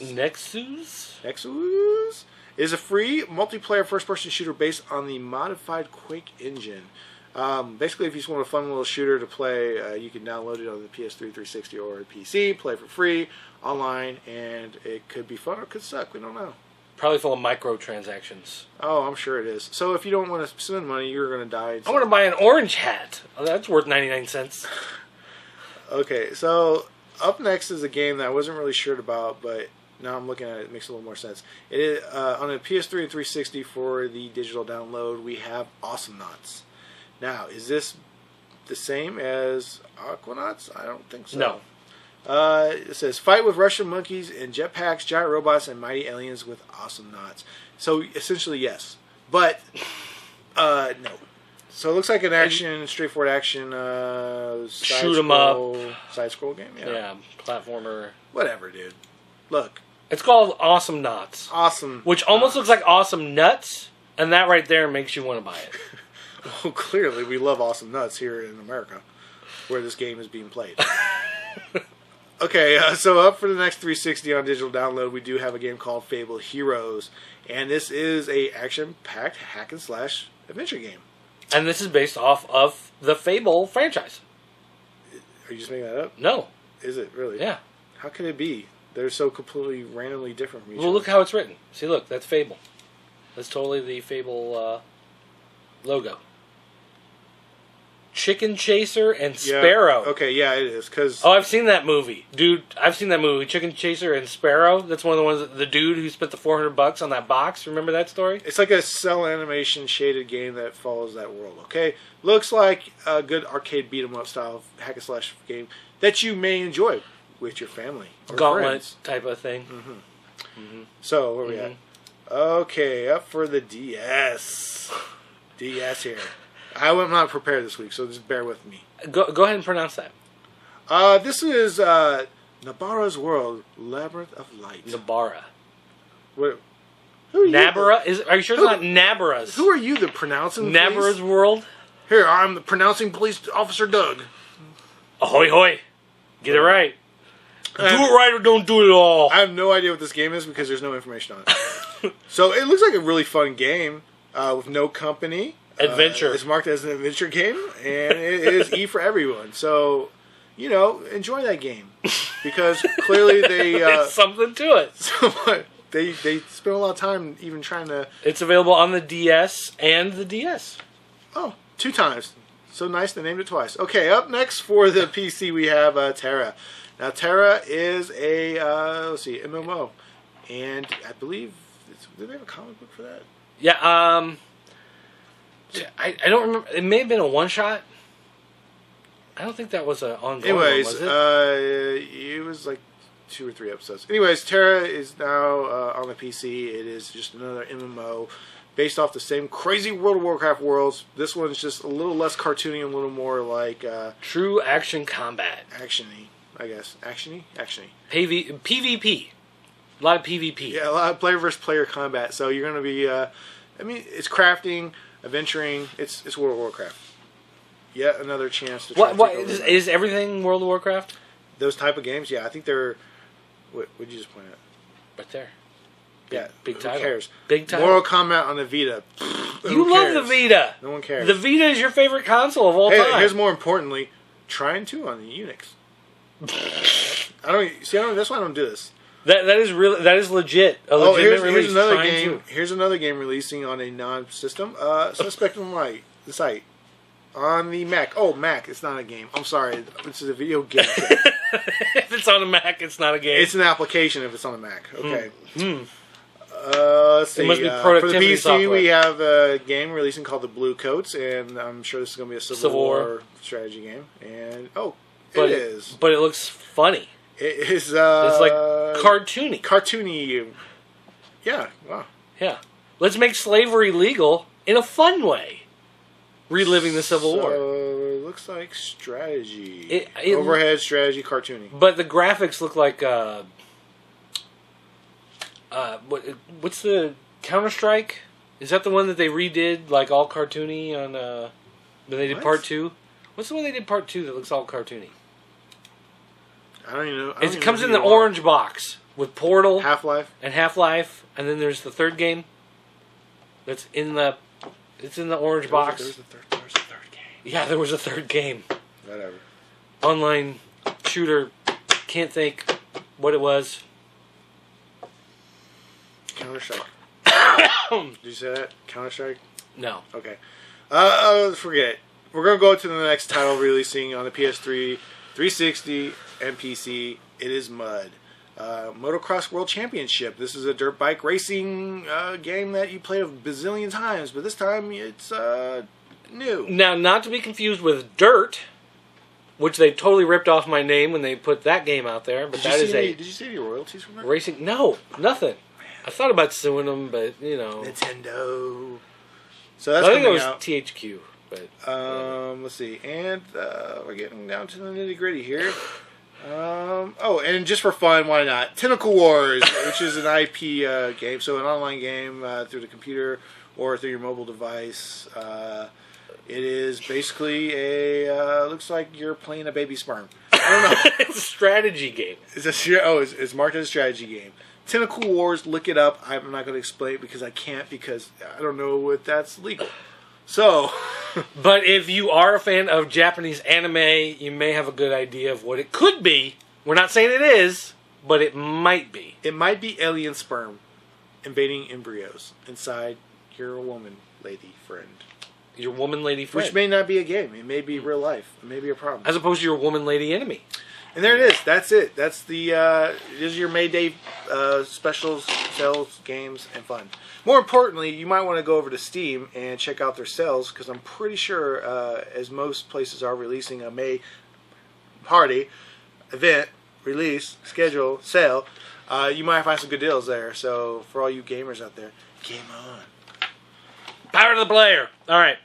Nexus is a free multiplayer first-person shooter based on the modified Quake engine. Basically, if you just want a fun little shooter to play, you can download it on the PS3, 360, or PC, play for free, online, and it could be fun or it could suck. We don't know. Probably full of microtransactions. Oh, I'm sure it is. So if you don't want to spend money, you're going to die. I want to buy an orange hat. Oh, that's worth 99 cents. Okay, so up next is a game that I wasn't really sure about, but now I'm looking at it, it makes a little more sense. It is, on the PS3 and 360 for the digital download, we have Awesome Knots. Now, is this the same as Aquanauts? I don't think so. No. It says, fight with Russian monkeys and jetpacks, giant robots, and mighty aliens with awesome knots. So, essentially, yes. But, no. So, it looks like an action, straightforward action, shoot 'em up. Side-scroll game, Yeah, platformer. Whatever, dude. Look. It's called Awesome Knots. Awesome. Which almost looks like Awesome Nuts, and that right there makes you want to buy it. Well, clearly, we love Awesome Nuts here in America, where this game is being played. Okay, so up for the next 360 on digital download, we do have a game called Fable Heroes, and this is a action-packed hack-and-slash adventure game. And this is based off of the Fable franchise. Are you just making that up? No. Is it really? Yeah. How could it be? They're so completely randomly different from each other. Well, look how it's written. See, look, that's Fable. That's totally the Fable logo. Chicken Chaser and Sparrow. Okay, yeah, it is. Oh, I've seen that movie. Dude, I've seen that movie. Chicken Chaser and Sparrow. That's one of the ones, the dude who spent the $400 on that box. Remember that story? It's like a cell animation shaded game that follows that world, okay? Looks like a good arcade beat-em-up style hack-and-slash game that you may enjoy with your family or Gauntlet friends. Type of thing. Mm-hmm. Mm-hmm. So, where are we at? Okay, up for the DS. DS here. I'm not prepared this week, so just bear with me. Go ahead and pronounce that. This is Nabara's World, Labyrinth of Light. Nabara. What? Who are you? Nabara? Are you sure it's not Nabara's? Who are you, the pronouncing Nabara's police? World? Here, I'm the pronouncing police officer Doug. Ahoy hoy. Get it right. Do it right or don't do it at all. I have no idea what this game is because there's no information on it. So it looks like a really fun game with no company. Adventure. It's marked as an adventure game, and it is E for everyone. So, enjoy that game because clearly they There's something to it. so they spent a lot of time even trying to. It's available on the DS and the DS. Oh, 2 times. So nice they named it twice. Okay, up next for the PC we have Terra. Now Terra is a MMO, and I believe did they have a comic book for that? Yeah. I don't remember. It may have been a one shot. I don't think that was an ongoing. Anyways, one, was it? It was like 2 or 3 episodes. Anyways, Terra is now on the PC. It is just another MMO based off the same crazy World of Warcraft worlds. This one's just a little less cartoony, a little more like true action combat. Actiony, I guess. Actiony. PvP. A lot of PvP. Yeah, a lot of player versus player combat. So you're going to be. It's crafting, adventuring. It's World of Warcraft. Yet another chance to. What is everything World of Warcraft? Those type of games, yeah. I think they're. What did you just point at? Right there. Big title. Who cares? Big title. Mortal Kombat on the Vita. You love the Vita. No one cares. The Vita is your favorite console of all time. Here's more importantly, Trine 2 on the Unix. That's why I don't do this. That is legit. Here's another game. Here's another game releasing on a non-system. Spectrum Light, the site. On the Mac. Oh, Mac. It's not a game. I'm sorry. This is a video game. If it's on a Mac, it's not a game. It's an application if it's on a Mac. Okay. Let's see. It must be for the productivity PC, software. we have a game releasing called the Blue Coats, and I'm sure this is going to be a Civil War strategy game. And it is. But it looks funny. It is. It's like cartoony. Cartoony. Yeah. Wow. Yeah. Let's make slavery legal in a fun way. Reliving the Civil War. It looks like strategy. It Overhead strategy cartoony. But the graphics look like what's the Counter-Strike? Is that the one that they redid like all cartoony on when they did part 2? What's the one they did part 2 that looks all cartoony? I don't even know. It comes in the orange box with Portal, Half-Life, and then there's the third game. That's in the. It's in the orange box. There was a third game. Yeah, there was a third game. Whatever. Online shooter. Can't think what it was. Counter-Strike. Did you say that? Counter-Strike? No. Okay. Forget it. We're going to go to the next title releasing on the PS3, 360, and PC. It is Mud. Motocross World Championship. This is a dirt bike racing game that you play a bazillion times, but this time it's new. Now, not to be confused with Dirt, which they totally ripped off my name when they put that game out there. But Did you see any royalties from that? Racing? No, nothing. I thought about suing them, but Nintendo. So that's I think it coming was out. THQ. But let's see, and we're getting down to the nitty gritty here. And just for fun, why not? Tentacle Wars, which is an IP game, so an online game through the computer or through your mobile device. It is basically looks like you're playing a baby sperm. I don't know. It's a strategy game. It's marked as a strategy game. Tentacle Wars, look it up. I'm not going to explain it because I can't, because I don't know if that's legal. So, but if you are a fan of Japanese anime, you may have a good idea of what it could be. We're not saying it is, but it might be. It might be alien sperm invading embryos inside your woman lady friend. Your woman lady friend. Which may not be a game. It may be real life. It may be a problem. As opposed to your woman lady enemy. And there it is. That's it. That's the it is your May Day specials, sales, games, and fun. More importantly, you might want to go over to Steam and check out their sales, because I'm pretty sure, as most places are releasing a May party, event, release, schedule, sale, you might find some good deals there. So for all you gamers out there, game on. Power to the player. All right.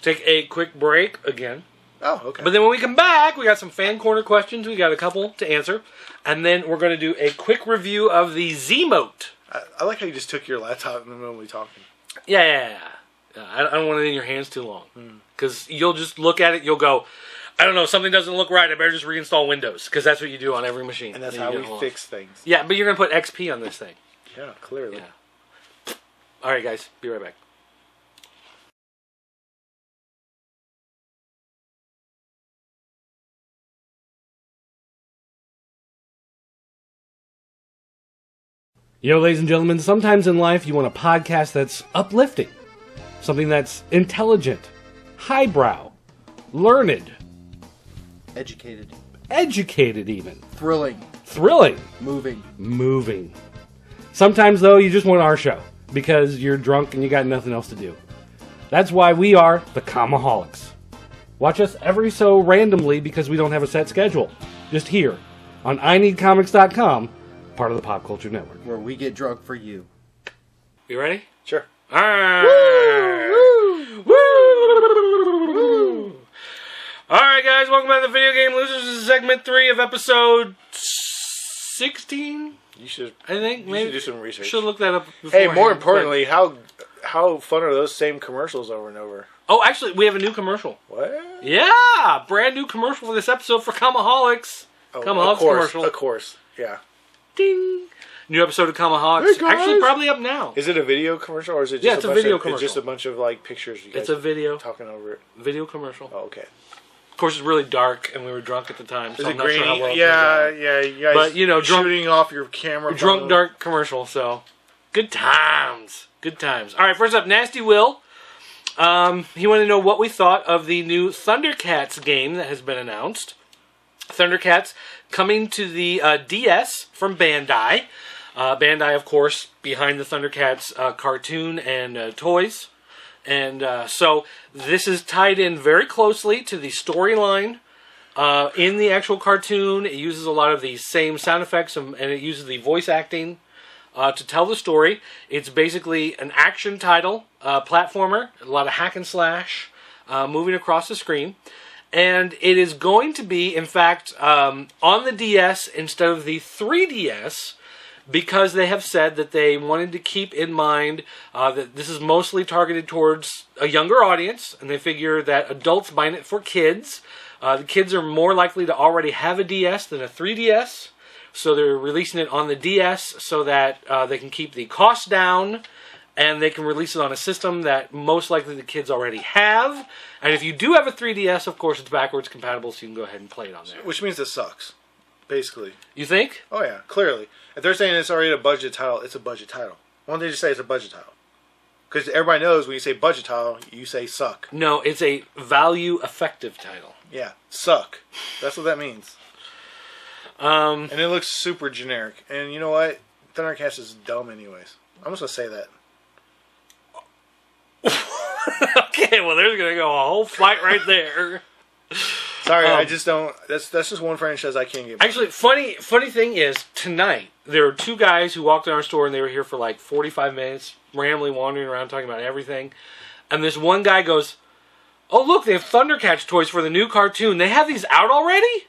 Take a quick break again. Oh, okay. But then when we come back, we got some fan corner questions. We got a couple to answer. And then we're going to do a quick review of the Z-Mote. I like how you just took your laptop in the middle of me talking. Yeah. I don't want it in your hands too long. Because you'll just look at it, you'll go, I don't know, something doesn't look right. I better just reinstall Windows. Because that's what you do on every machine. And that's how we fix things. Yeah, but you're going to put XP on this thing. Yeah, clearly. Yeah. All right, guys. Be right back. Yo, ladies and gentlemen, sometimes in life you want a podcast that's uplifting. Something that's intelligent, highbrow, learned. Educated even. Thrilling. Moving. Sometimes, though, you just want our show because you're drunk and you got nothing else to do. That's why we are the Comaholics. Watch us every so randomly because we don't have a set schedule. Just here on INeedComics.com, part of the Pop Culture Network. Where we get drunk for you. You ready? Sure. All right. Woo! All right, guys. Welcome back to Video Game Losers. This is segment 3 of episode 16. You should. I think maybe should do some research. Should look that up. Hey, more importantly, how fun are those same commercials over and over? Oh, actually, we have a new commercial. What? Yeah, brand new commercial for this episode for Comaholics. Oh, Comaholics commercial. Of course. Yeah. Ding. New episode of Comaholics. Hey, guys. Actually, probably up now. Is it a video commercial or is it just it's a video commercial. It's just a bunch of like pictures. You guys It's a video. talking over it. Video commercial. Oh, okay. Of course, it's really dark, and we were drunk at the time, so Is I'm it not grainy? sure how well it yeah, turns out. yeah. You guys, But, you know, drunk- shooting off your camera. Drunk dark commercial, so good times. Good times. All right, first up, Nasty Will. He wanted to know what we thought of the new Thundercats game that has been announced. Thundercats coming to the DS from Bandai. Bandai, of course, behind the Thundercats cartoon and toys. And so this is tied in very closely to the storyline in the actual cartoon. It uses a lot of the same sound effects and it uses the voice acting to tell the story. It's basically an action title, platformer, a lot of hack and slash, moving across the screen. And it is going to be, in fact, on the DS instead of the 3DS, because they have said that they wanted to keep in mind that this is mostly targeted towards a younger audience, and they figure that adults buying it for kids. The kids are more likely to already have a DS than a 3DS, so they're releasing it on the DS so that they can keep the cost down, and they can release it on a system that most likely the kids already have. And if you do have a 3DS, of course, it's backwards compatible, so you can go ahead and play it on there. Which means it sucks, basically. You think? Oh, yeah, clearly. If they're saying it's already a budget title, it's a budget title. Why don't they just say it's a budget title? Because everybody knows when you say budget title, you say suck. No, it's a value-effective title. Yeah, suck. That's what that means. And it looks super generic. And you know what? Thundercats is dumb anyways. I'm just going to say that. Okay, well, there's going to go a whole fight right there. Sorry, I just don't. That's just one franchise I can't get. Actually, funny thing is, tonight, there were two guys who walked in our store and they were here for like 45 minutes, rambling, wandering around, talking about everything. And this one guy goes, "Oh, look, they have Thundercats toys for the new cartoon. They have these out already?"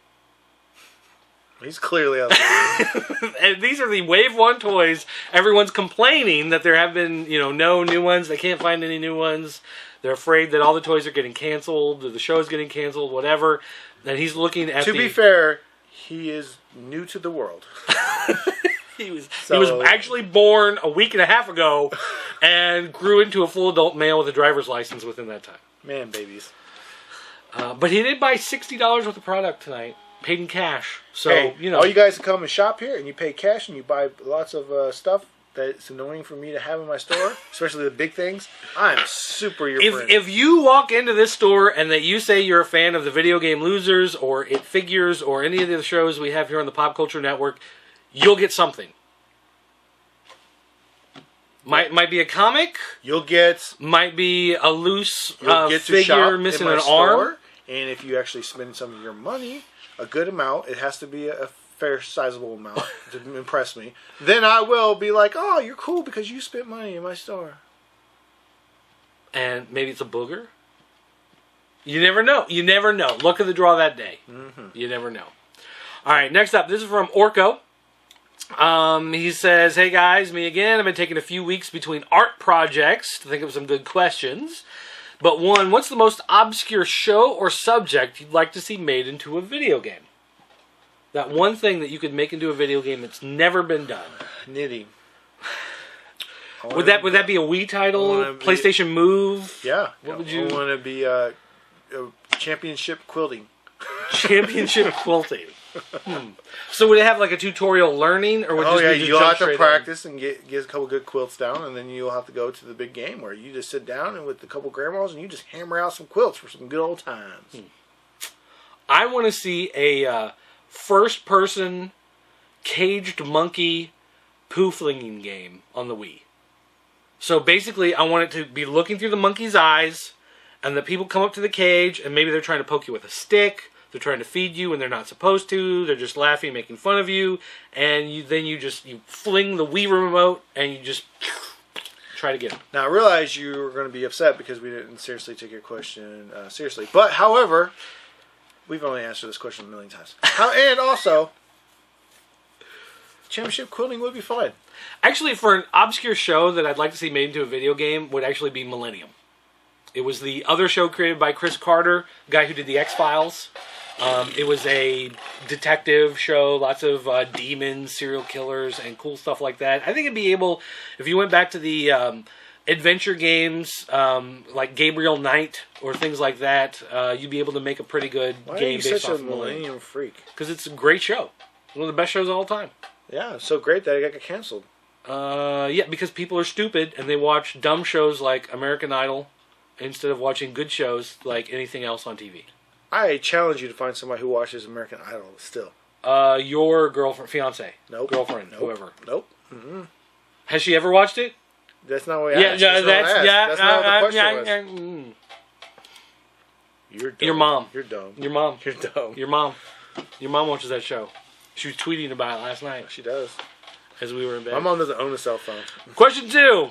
He's clearly out there. And these are the Wave 1 toys. Everyone's complaining that there have been, no new ones. They can't find any new ones. They're afraid that all the toys are getting canceled, or the show's getting canceled, whatever. And he's looking at To be fair, he is new to the world. He was actually born a week and a half ago and grew into a full adult male with a driver's license within that time. Man, babies. But he did buy $60 worth of product tonight, paid in cash. So, hey, all you guys come and shop here and you pay cash and you buy lots of stuff that's annoying for me to have in my store, especially the big things, I'm super your friend. If you walk into this store and that you say you're a fan of the Video Game Losers or It Figures or any of the shows we have here on the Pop Culture Network, you'll get something. Might be a comic. You'll get. Might be a loose get to figure shop missing in my an store, arm. And if you actually spend some of your money, a good amount, it has to be a fair, sizable amount to impress me. Then I will be like, "Oh, you're cool because you spent money in my store." And maybe it's a booger. You never know. You never know. Luck of the draw that day. Mm-hmm. You never know. All right, next up. This is from Orko. He says, hey guys, me again. I've been taking a few weeks between art projects to think of some good questions. But one, what's the most obscure show or subject you'd like to see made into a video game? That one thing that you could make into a video game that's never been done. Knitting. Would that be a Wii title? PlayStation Move? Yeah. What would you want to be a championship quilting? Championship quilting. So would it have like a tutorial learning, or would you'll have to practice and get a couple good quilts down, and then you'll have to go to the big game where you just sit down and with a couple grandmas and you just hammer out some quilts for some good old times. I want to see a first-person caged monkey poo flinging game on the Wii. So basically, I want it to be looking through the monkey's eyes, and the people come up to the cage, and maybe they're trying to poke you with a stick. They're trying to feed you when they're not supposed to. They're just laughing, making fun of you, and you fling the Wii remote and you just try to get them. Now I realize you were going to be upset because we didn't seriously take your question seriously, but however, we've only answered this question a million times. And also, championship quilting would be fun. Actually, for an obscure show that I'd like to see made into a video game would actually be Millennium. It was the other show created by Chris Carter, the guy who did the X-Files. It was a detective show, lots of demons, serial killers, and cool stuff like that. I think it'd be able, if you went back to the adventure games like Gabriel Knight or things like that, you'd be able to make a pretty good game based off of Millennium freak? Because it's a great show. One of the best shows of all time. Yeah, so great that it got canceled. Yeah, because people are stupid and they watch dumb shows like American Idol instead of watching good shows like anything else on TV. I challenge you to find somebody who watches American Idol still. Your girlfriend, fiance, nope, girlfriend, whoever. Nope. Mm-hmm. Has she ever watched it? That's not what I asked. That's not what the question was. You're dumb. Your mom. You're dumb. Your mom. You're dumb. Your mom. Your mom watches that show. She was tweeting about it last night. She does. As we were in bed. My mom doesn't own a cell phone. Question 2.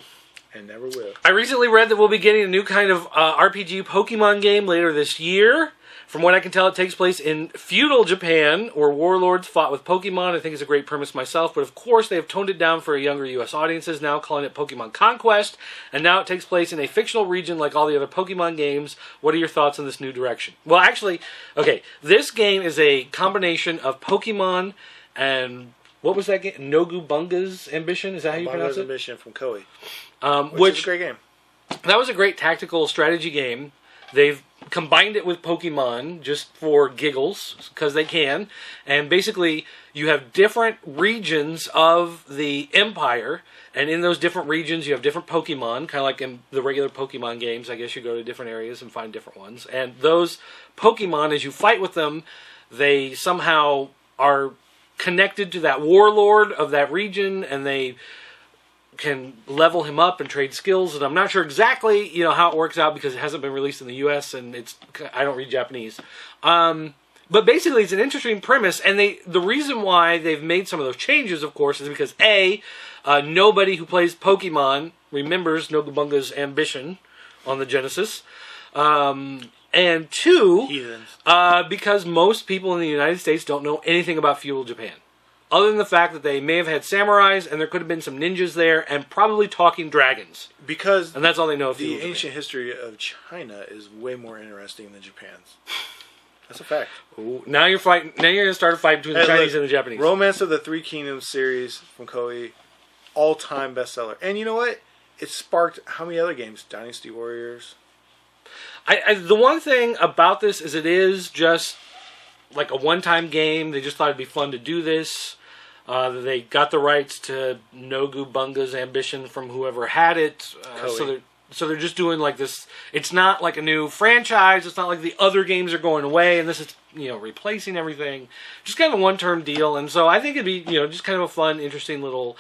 And never will. I recently read that we'll be getting a new kind of RPG Pokemon game later this year. From what I can tell, it takes place in feudal Japan, where warlords fought with Pokemon. I think it's a great premise myself, but of course they have toned it down for younger U.S. audiences, now calling it Pokemon Conquest, and now it takes place in a fictional region like all the other Pokemon games. What are your thoughts on this new direction? Well, actually, okay, this game is a combination of Pokemon and, what was that game? Nogu Bunga's Ambition? Is that how you pronounce it? Ambition from Koei. Which is a great game. That was a great tactical strategy game. They've combined it with Pokemon just for giggles, because they can. And basically, you have different regions of the Empire, and in those different regions, you have different Pokemon, kind of like in the regular Pokemon games. I guess you go to different areas and find different ones. And those Pokemon, as you fight with them, they somehow are connected to that warlord of that region, and they can level him up and trade skills, and I'm not sure exactly, how it works out because it hasn't been released in the U.S. and I don't read Japanese. But basically, it's an interesting premise, and the reason why they've made some of those changes, of course, is because nobody who plays Pokemon remembers Nogabunga's Ambition on the Genesis, and 2, because most people in the United States don't know anything about feudal Japan. Other than the fact that they may have had samurais, and there could have been some ninjas there, and probably talking dragons. And that's all they know of the ancient history of China is way more interesting than Japan's. That's a fact. Ooh, now you're fighting. Now you're going to start a fight between the Chinese and the Japanese. Romance of the Three Kingdoms series from Koei, all-time bestseller. And you know what? It sparked how many other games? Dynasty Warriors. The one thing about this is it is just like a one-time game. They just thought it'd be fun to do this. They got the rights to Nogu Bunga's Ambition from whoever had it. So they're just doing like this. It's not like a new franchise. It's not like the other games are going away, and this is replacing everything. Just kind of a one-term deal. And so I think it'd be just kind of a fun, interesting little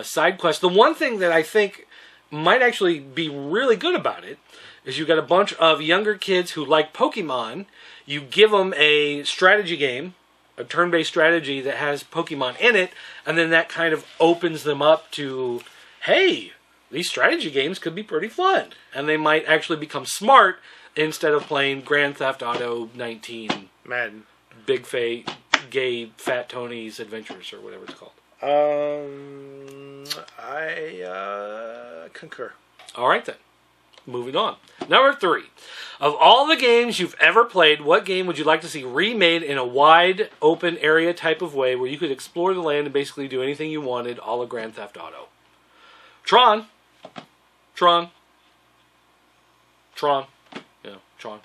side quest. The one thing that I think might actually be really good about it is you've got a bunch of younger kids who like Pokemon. You give them a strategy game, a turn-based strategy that has Pokemon in it, and then that kind of opens them up to, hey, these strategy games could be pretty fun. And they might actually become smart instead of playing Grand Theft Auto 19, Madden. Gay Fat Tony's Adventures, or whatever it's called. I concur. All right, then. Moving on. Number 3. Of all the games you've ever played, what game would you like to see remade in a wide, open area type of way where you could explore the land and basically do anything you wanted, a la Grand Theft Auto? Tron. Yeah, Tron.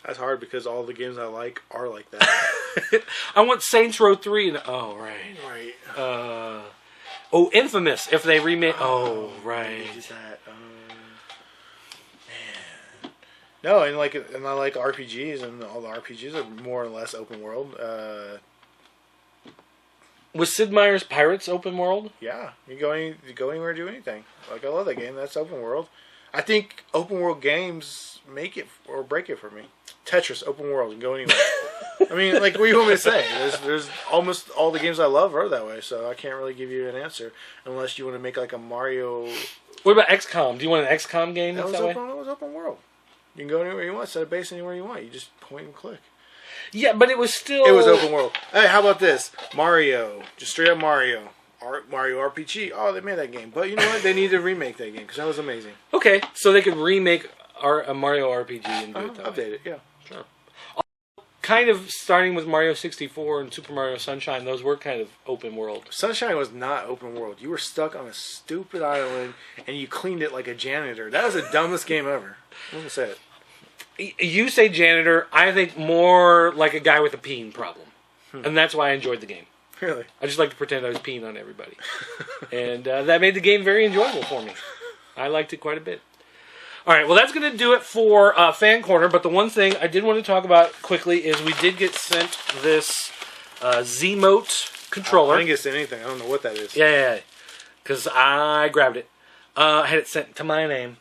That's hard because all the games I like are like that. I want Saints Row 3. Oh, right. Right. Infamous, if they remake... Oh, right. That. Man. No, and I like RPGs, and all the RPGs are more or less open world. Was Sid Meier's Pirates open world? Yeah. You go anywhere, do anything. Like, I love that game. That's open world. I think open world games make it or break it for me. Tetris, open world, and go anywhere. I mean, like, what do you want me to say? There's almost all the games I love are that way, so I can't really give you an answer unless you want to make like a Mario. What about XCOM? Do you want an XCOM game That that way? was open world. You can go anywhere you want, set a base anywhere you want. You just point and click. Yeah, but it was still... It was open world. Hey, how about this? Mario. Just straight up Mario. Mario RPG. Oh, they made that game. But you know what? They need to remake that game because that was amazing. Okay, so they could remake a Mario RPG and do it that update way. it, yeah. Sure. Kind of starting with Mario 64 and Super Mario Sunshine, those were kind of open world. Sunshine was not open world. You were stuck on a stupid island and you cleaned it like a janitor. That was the dumbest game ever. I'm going to say it. You say janitor, I think more like a guy with a peeing problem. And that's why I enjoyed the game. Really? I just like to pretend I was peeing on everybody. And that made the game very enjoyable for me. I liked it quite a bit. All right, well, that's going to do it for Fan Corner. But the one thing I did want to talk about quickly is we did get sent this Zote controller. I didn't get sent anything. I don't know what that is. Yeah. Because I grabbed it. I had it sent to my name.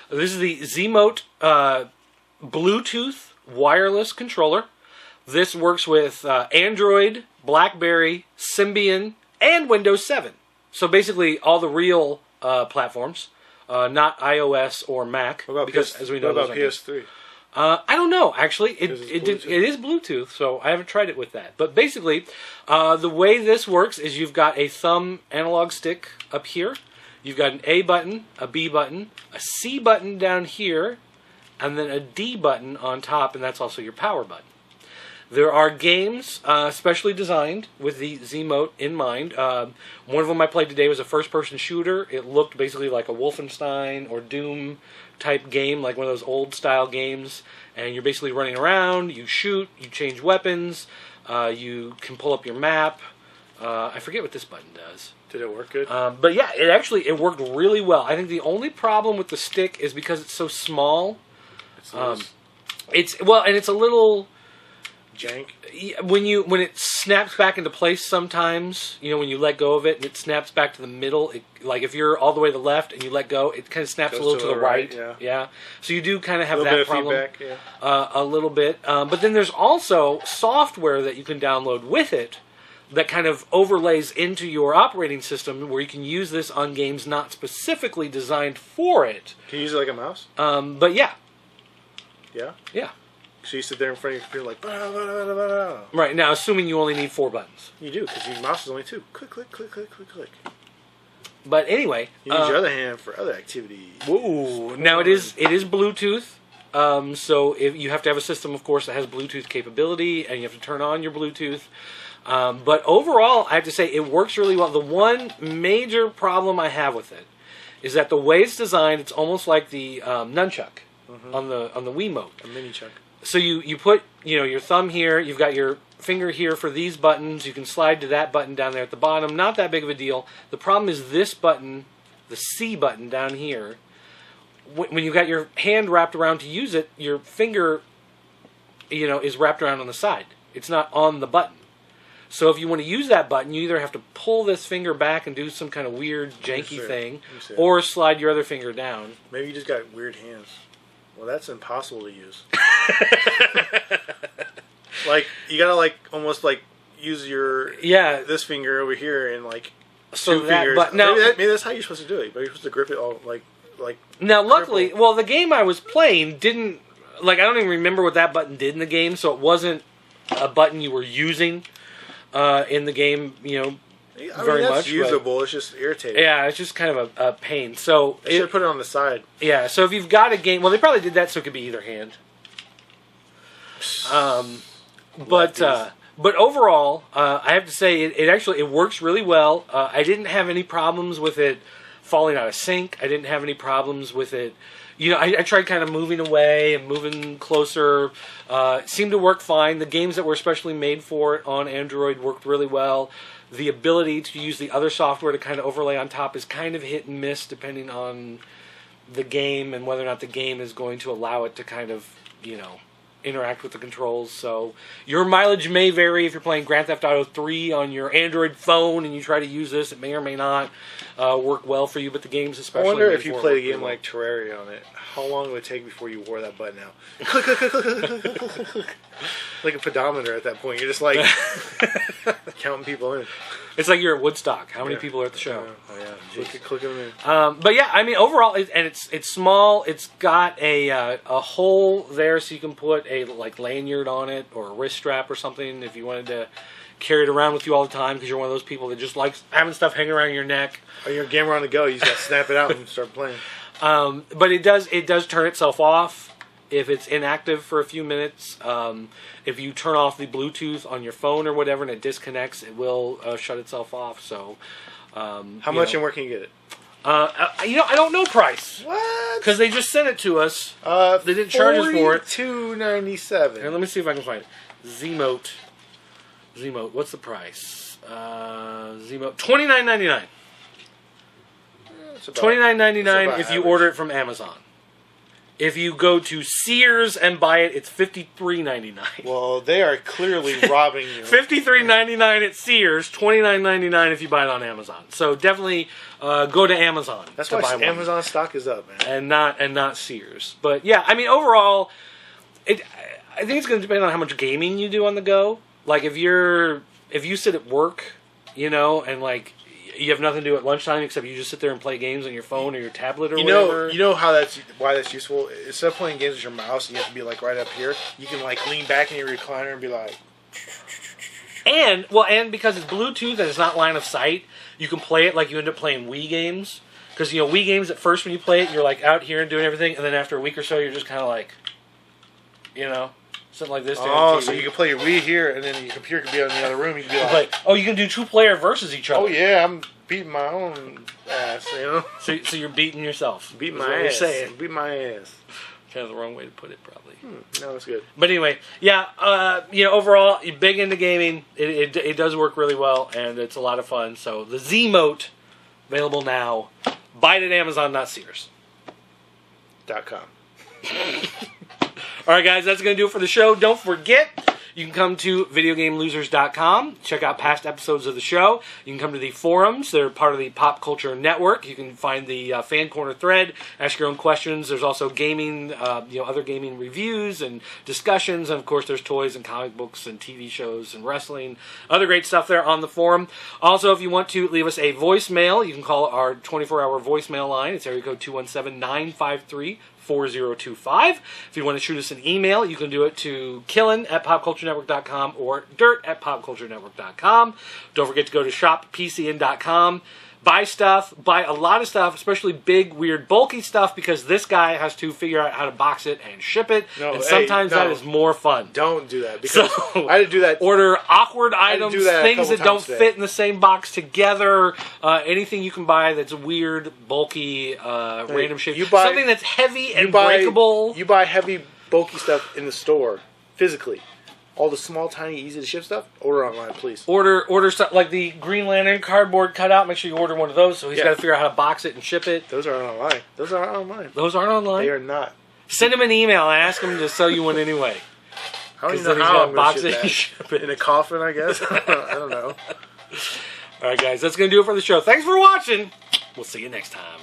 This is the Zote Bluetooth wireless controller. This works with Android, BlackBerry, Symbian, and Windows 7. So basically all the real platforms, not iOS or Mac. What about because as we know, what about PS3? I don't know. Actually, it Bluetooth? is Bluetooth, so I haven't tried it with that. But basically, the way this works is you've got a thumb analog stick up here. You've got an A button, a B button, a C button down here, and then a D button on top, and that's also your power button. There are games specially designed with the Zote in mind. One of them I played today was a first-person shooter. It looked basically like a Wolfenstein or Doom type game, like one of those old-style games. And you're basically running around, you shoot, you change weapons, you can pull up your map. I forget what this button does. Did it work good? But yeah, it worked really well. I think the only problem with the stick is because it's so small. It's a little jank. When it snaps back into place sometimes, when you let go of it and it snaps back to the middle, like if you're all the way to the left and you let go, it kind of snaps a little to the right. Yeah. So you do kind of have that problem. Feedback, yeah. A little bit. But then there's also software that you can download with it that kind of overlays into your operating system where you can use this on games not specifically designed for it. Can you use it like a mouse? But yeah. Yeah? Yeah. So you sit there in front of your computer like... Bah, bah, bah, bah, bah. Right, now assuming you only need 4 buttons. You do, because your mouse is only 2. Click, click, click, click, click, click. But anyway... You use your other hand for other activities. Whoa. Now it is Bluetooth. So if you have to have a system, of course, that has Bluetooth capability, and you have to turn on your Bluetooth. But overall, I have to say, it works really well. The one major problem I have with it is that the way it's designed, it's almost like the nunchuck on the Wiimote. A mini chuck. So you put your thumb here, you've got your finger here for these buttons, you can slide to that button down there at the bottom, not that big of a deal. The problem is this button, the C button down here, when you've got your hand wrapped around to use it, your finger is wrapped around on the side. It's not on the button. So if you want to use that button, you either have to pull this finger back and do some kind of weird janky thing, or slide your other finger down. Maybe you just got weird hands. Well, that's impossible to use. Like, you gotta almost use your this finger over here and so two that, fingers. But now, maybe that's how you're supposed to do it. Maybe you're supposed to grip it all like. Now, luckily, well, the game I was playing didn't I don't even remember what that button did in the game, so it wasn't a button you were using in the game, very that's much. usable. It's just irritating. Yeah, it's just kind of a pain. So they should put it on the side. Yeah, so if you've got a game, well, they probably did that so it could be either hand. But overall, I have to say it works really well. I didn't have any problems with it falling out of sync. I didn't have any problems with it. I tried kind of moving away and moving closer. It seemed to work fine. The games that were especially made for it on Android worked really well. The ability to use the other software to kind of overlay on top is kind of hit and miss depending on the game and whether or not the game is going to allow it to kind of, interact with the controls. So your mileage may vary if you're playing Grand Theft Auto 3 on your Android phone and you try to use this. It may or may not work well for you, but the game's especially... I wonder if you played a game like Terraria on it, how long would it take before you wore that button out? Click, click, click, click, click, click, click. Like a pedometer at that point. You're just like counting people in. It's like you're at Woodstock. How many people are at the show? Oh yeah, click them in. But yeah, I mean, overall, it's small. It's got a hole there, so you can put a lanyard on it or a wrist strap or something if you wanted to carry it around with you all the time because you're one of those people that just likes having stuff hanging around your neck. Or you're a gamer on the go. You just got to snap it out and start playing. But it does turn itself off if it's inactive for a few minutes. If you turn off the Bluetooth on your phone or whatever and it disconnects, it will shut itself off. So, how much and where can you get it? I don't know price. What? Because they just sent it to us. They didn't charge us for it. $42.97. Here, let me see if I can find it. Zote. What's the price? Zote. $29.99. $29.99 if you order it from Amazon. If you go to Sears and buy it, it's $53.99. Well, they are clearly robbing you. $53.99 at Sears, $29.99 if you buy it on Amazon. So definitely go to Amazon. That's why Amazon stock is up, man. And not Sears. But yeah, I mean overall, I think it's going to depend on how much gaming you do on the go. Like if you sit at work, and you have nothing to do at lunchtime except you just sit there and play games on your phone or your tablet or whatever. You know why that's useful? Instead of playing games with your mouse and you have to be right up here, you can lean back in your recliner and be like... And because it's Bluetooth and it's not line of sight, you can play it like you end up playing Wii games. Because, Wii games, at first when you play it, you're out here and doing everything, and then after a week or so, you're just kind of something like this. Oh, so you can play your Wii here, and then your computer can be in the other room. You can be like... you can do 2-player versus each other. Oh, yeah, I'm beating my own ass, So you're beating yourself. Beat my ass. You're saying. Beat my ass. Kind of the wrong way to put it, probably. No, that's good. But anyway, yeah, overall, you're big into gaming. It does work really well, and it's a lot of fun. So the Zote, available now. Buy it at Amazon, not Sears. .com. All right, guys, that's going to do it for the show. Don't forget, you can come to videogamelosers.com, check out past episodes of the show. You can come to the forums. They're part of the Pop Culture Network. You can find the Fan Corner thread, ask your own questions. There's also gaming, other gaming reviews and discussions. And, of course, there's toys and comic books and TV shows and wrestling. Other great stuff there on the forum. Also, if you want to leave us a voicemail, you can call our 24-hour voicemail line. It's area code 217-953-4025. If you want to shoot us an email, you can do it to killin@popculturenetwork.com or dirt@popculturenetwork.com. Don't forget to go to shoppcn.com. Buy stuff, buy a lot of stuff, especially big, weird, bulky stuff, because this guy has to figure out how to box it and ship it, and sometimes that is more fun. Don't do that, because I had to do that. Order awkward items, things that don't fit in the same box together, anything you can buy that's weird, bulky, random shit. Something that's heavy and breakable. You buy heavy, bulky stuff in the store, physically. All the small, tiny, easy to ship stuff, order online, please. Order stuff like the Green Lantern cardboard cutout. Make sure you order one of those, so he's got to figure out how to box it and ship it. Those aren't online. Those aren't online? They are not. Send him an email and ask him to sell you one anyway. I don't even know how I'm going to ship it. In a coffin, I guess? I don't know. All right, guys, that's going to do it for the show. Thanks for watching. We'll see you next time.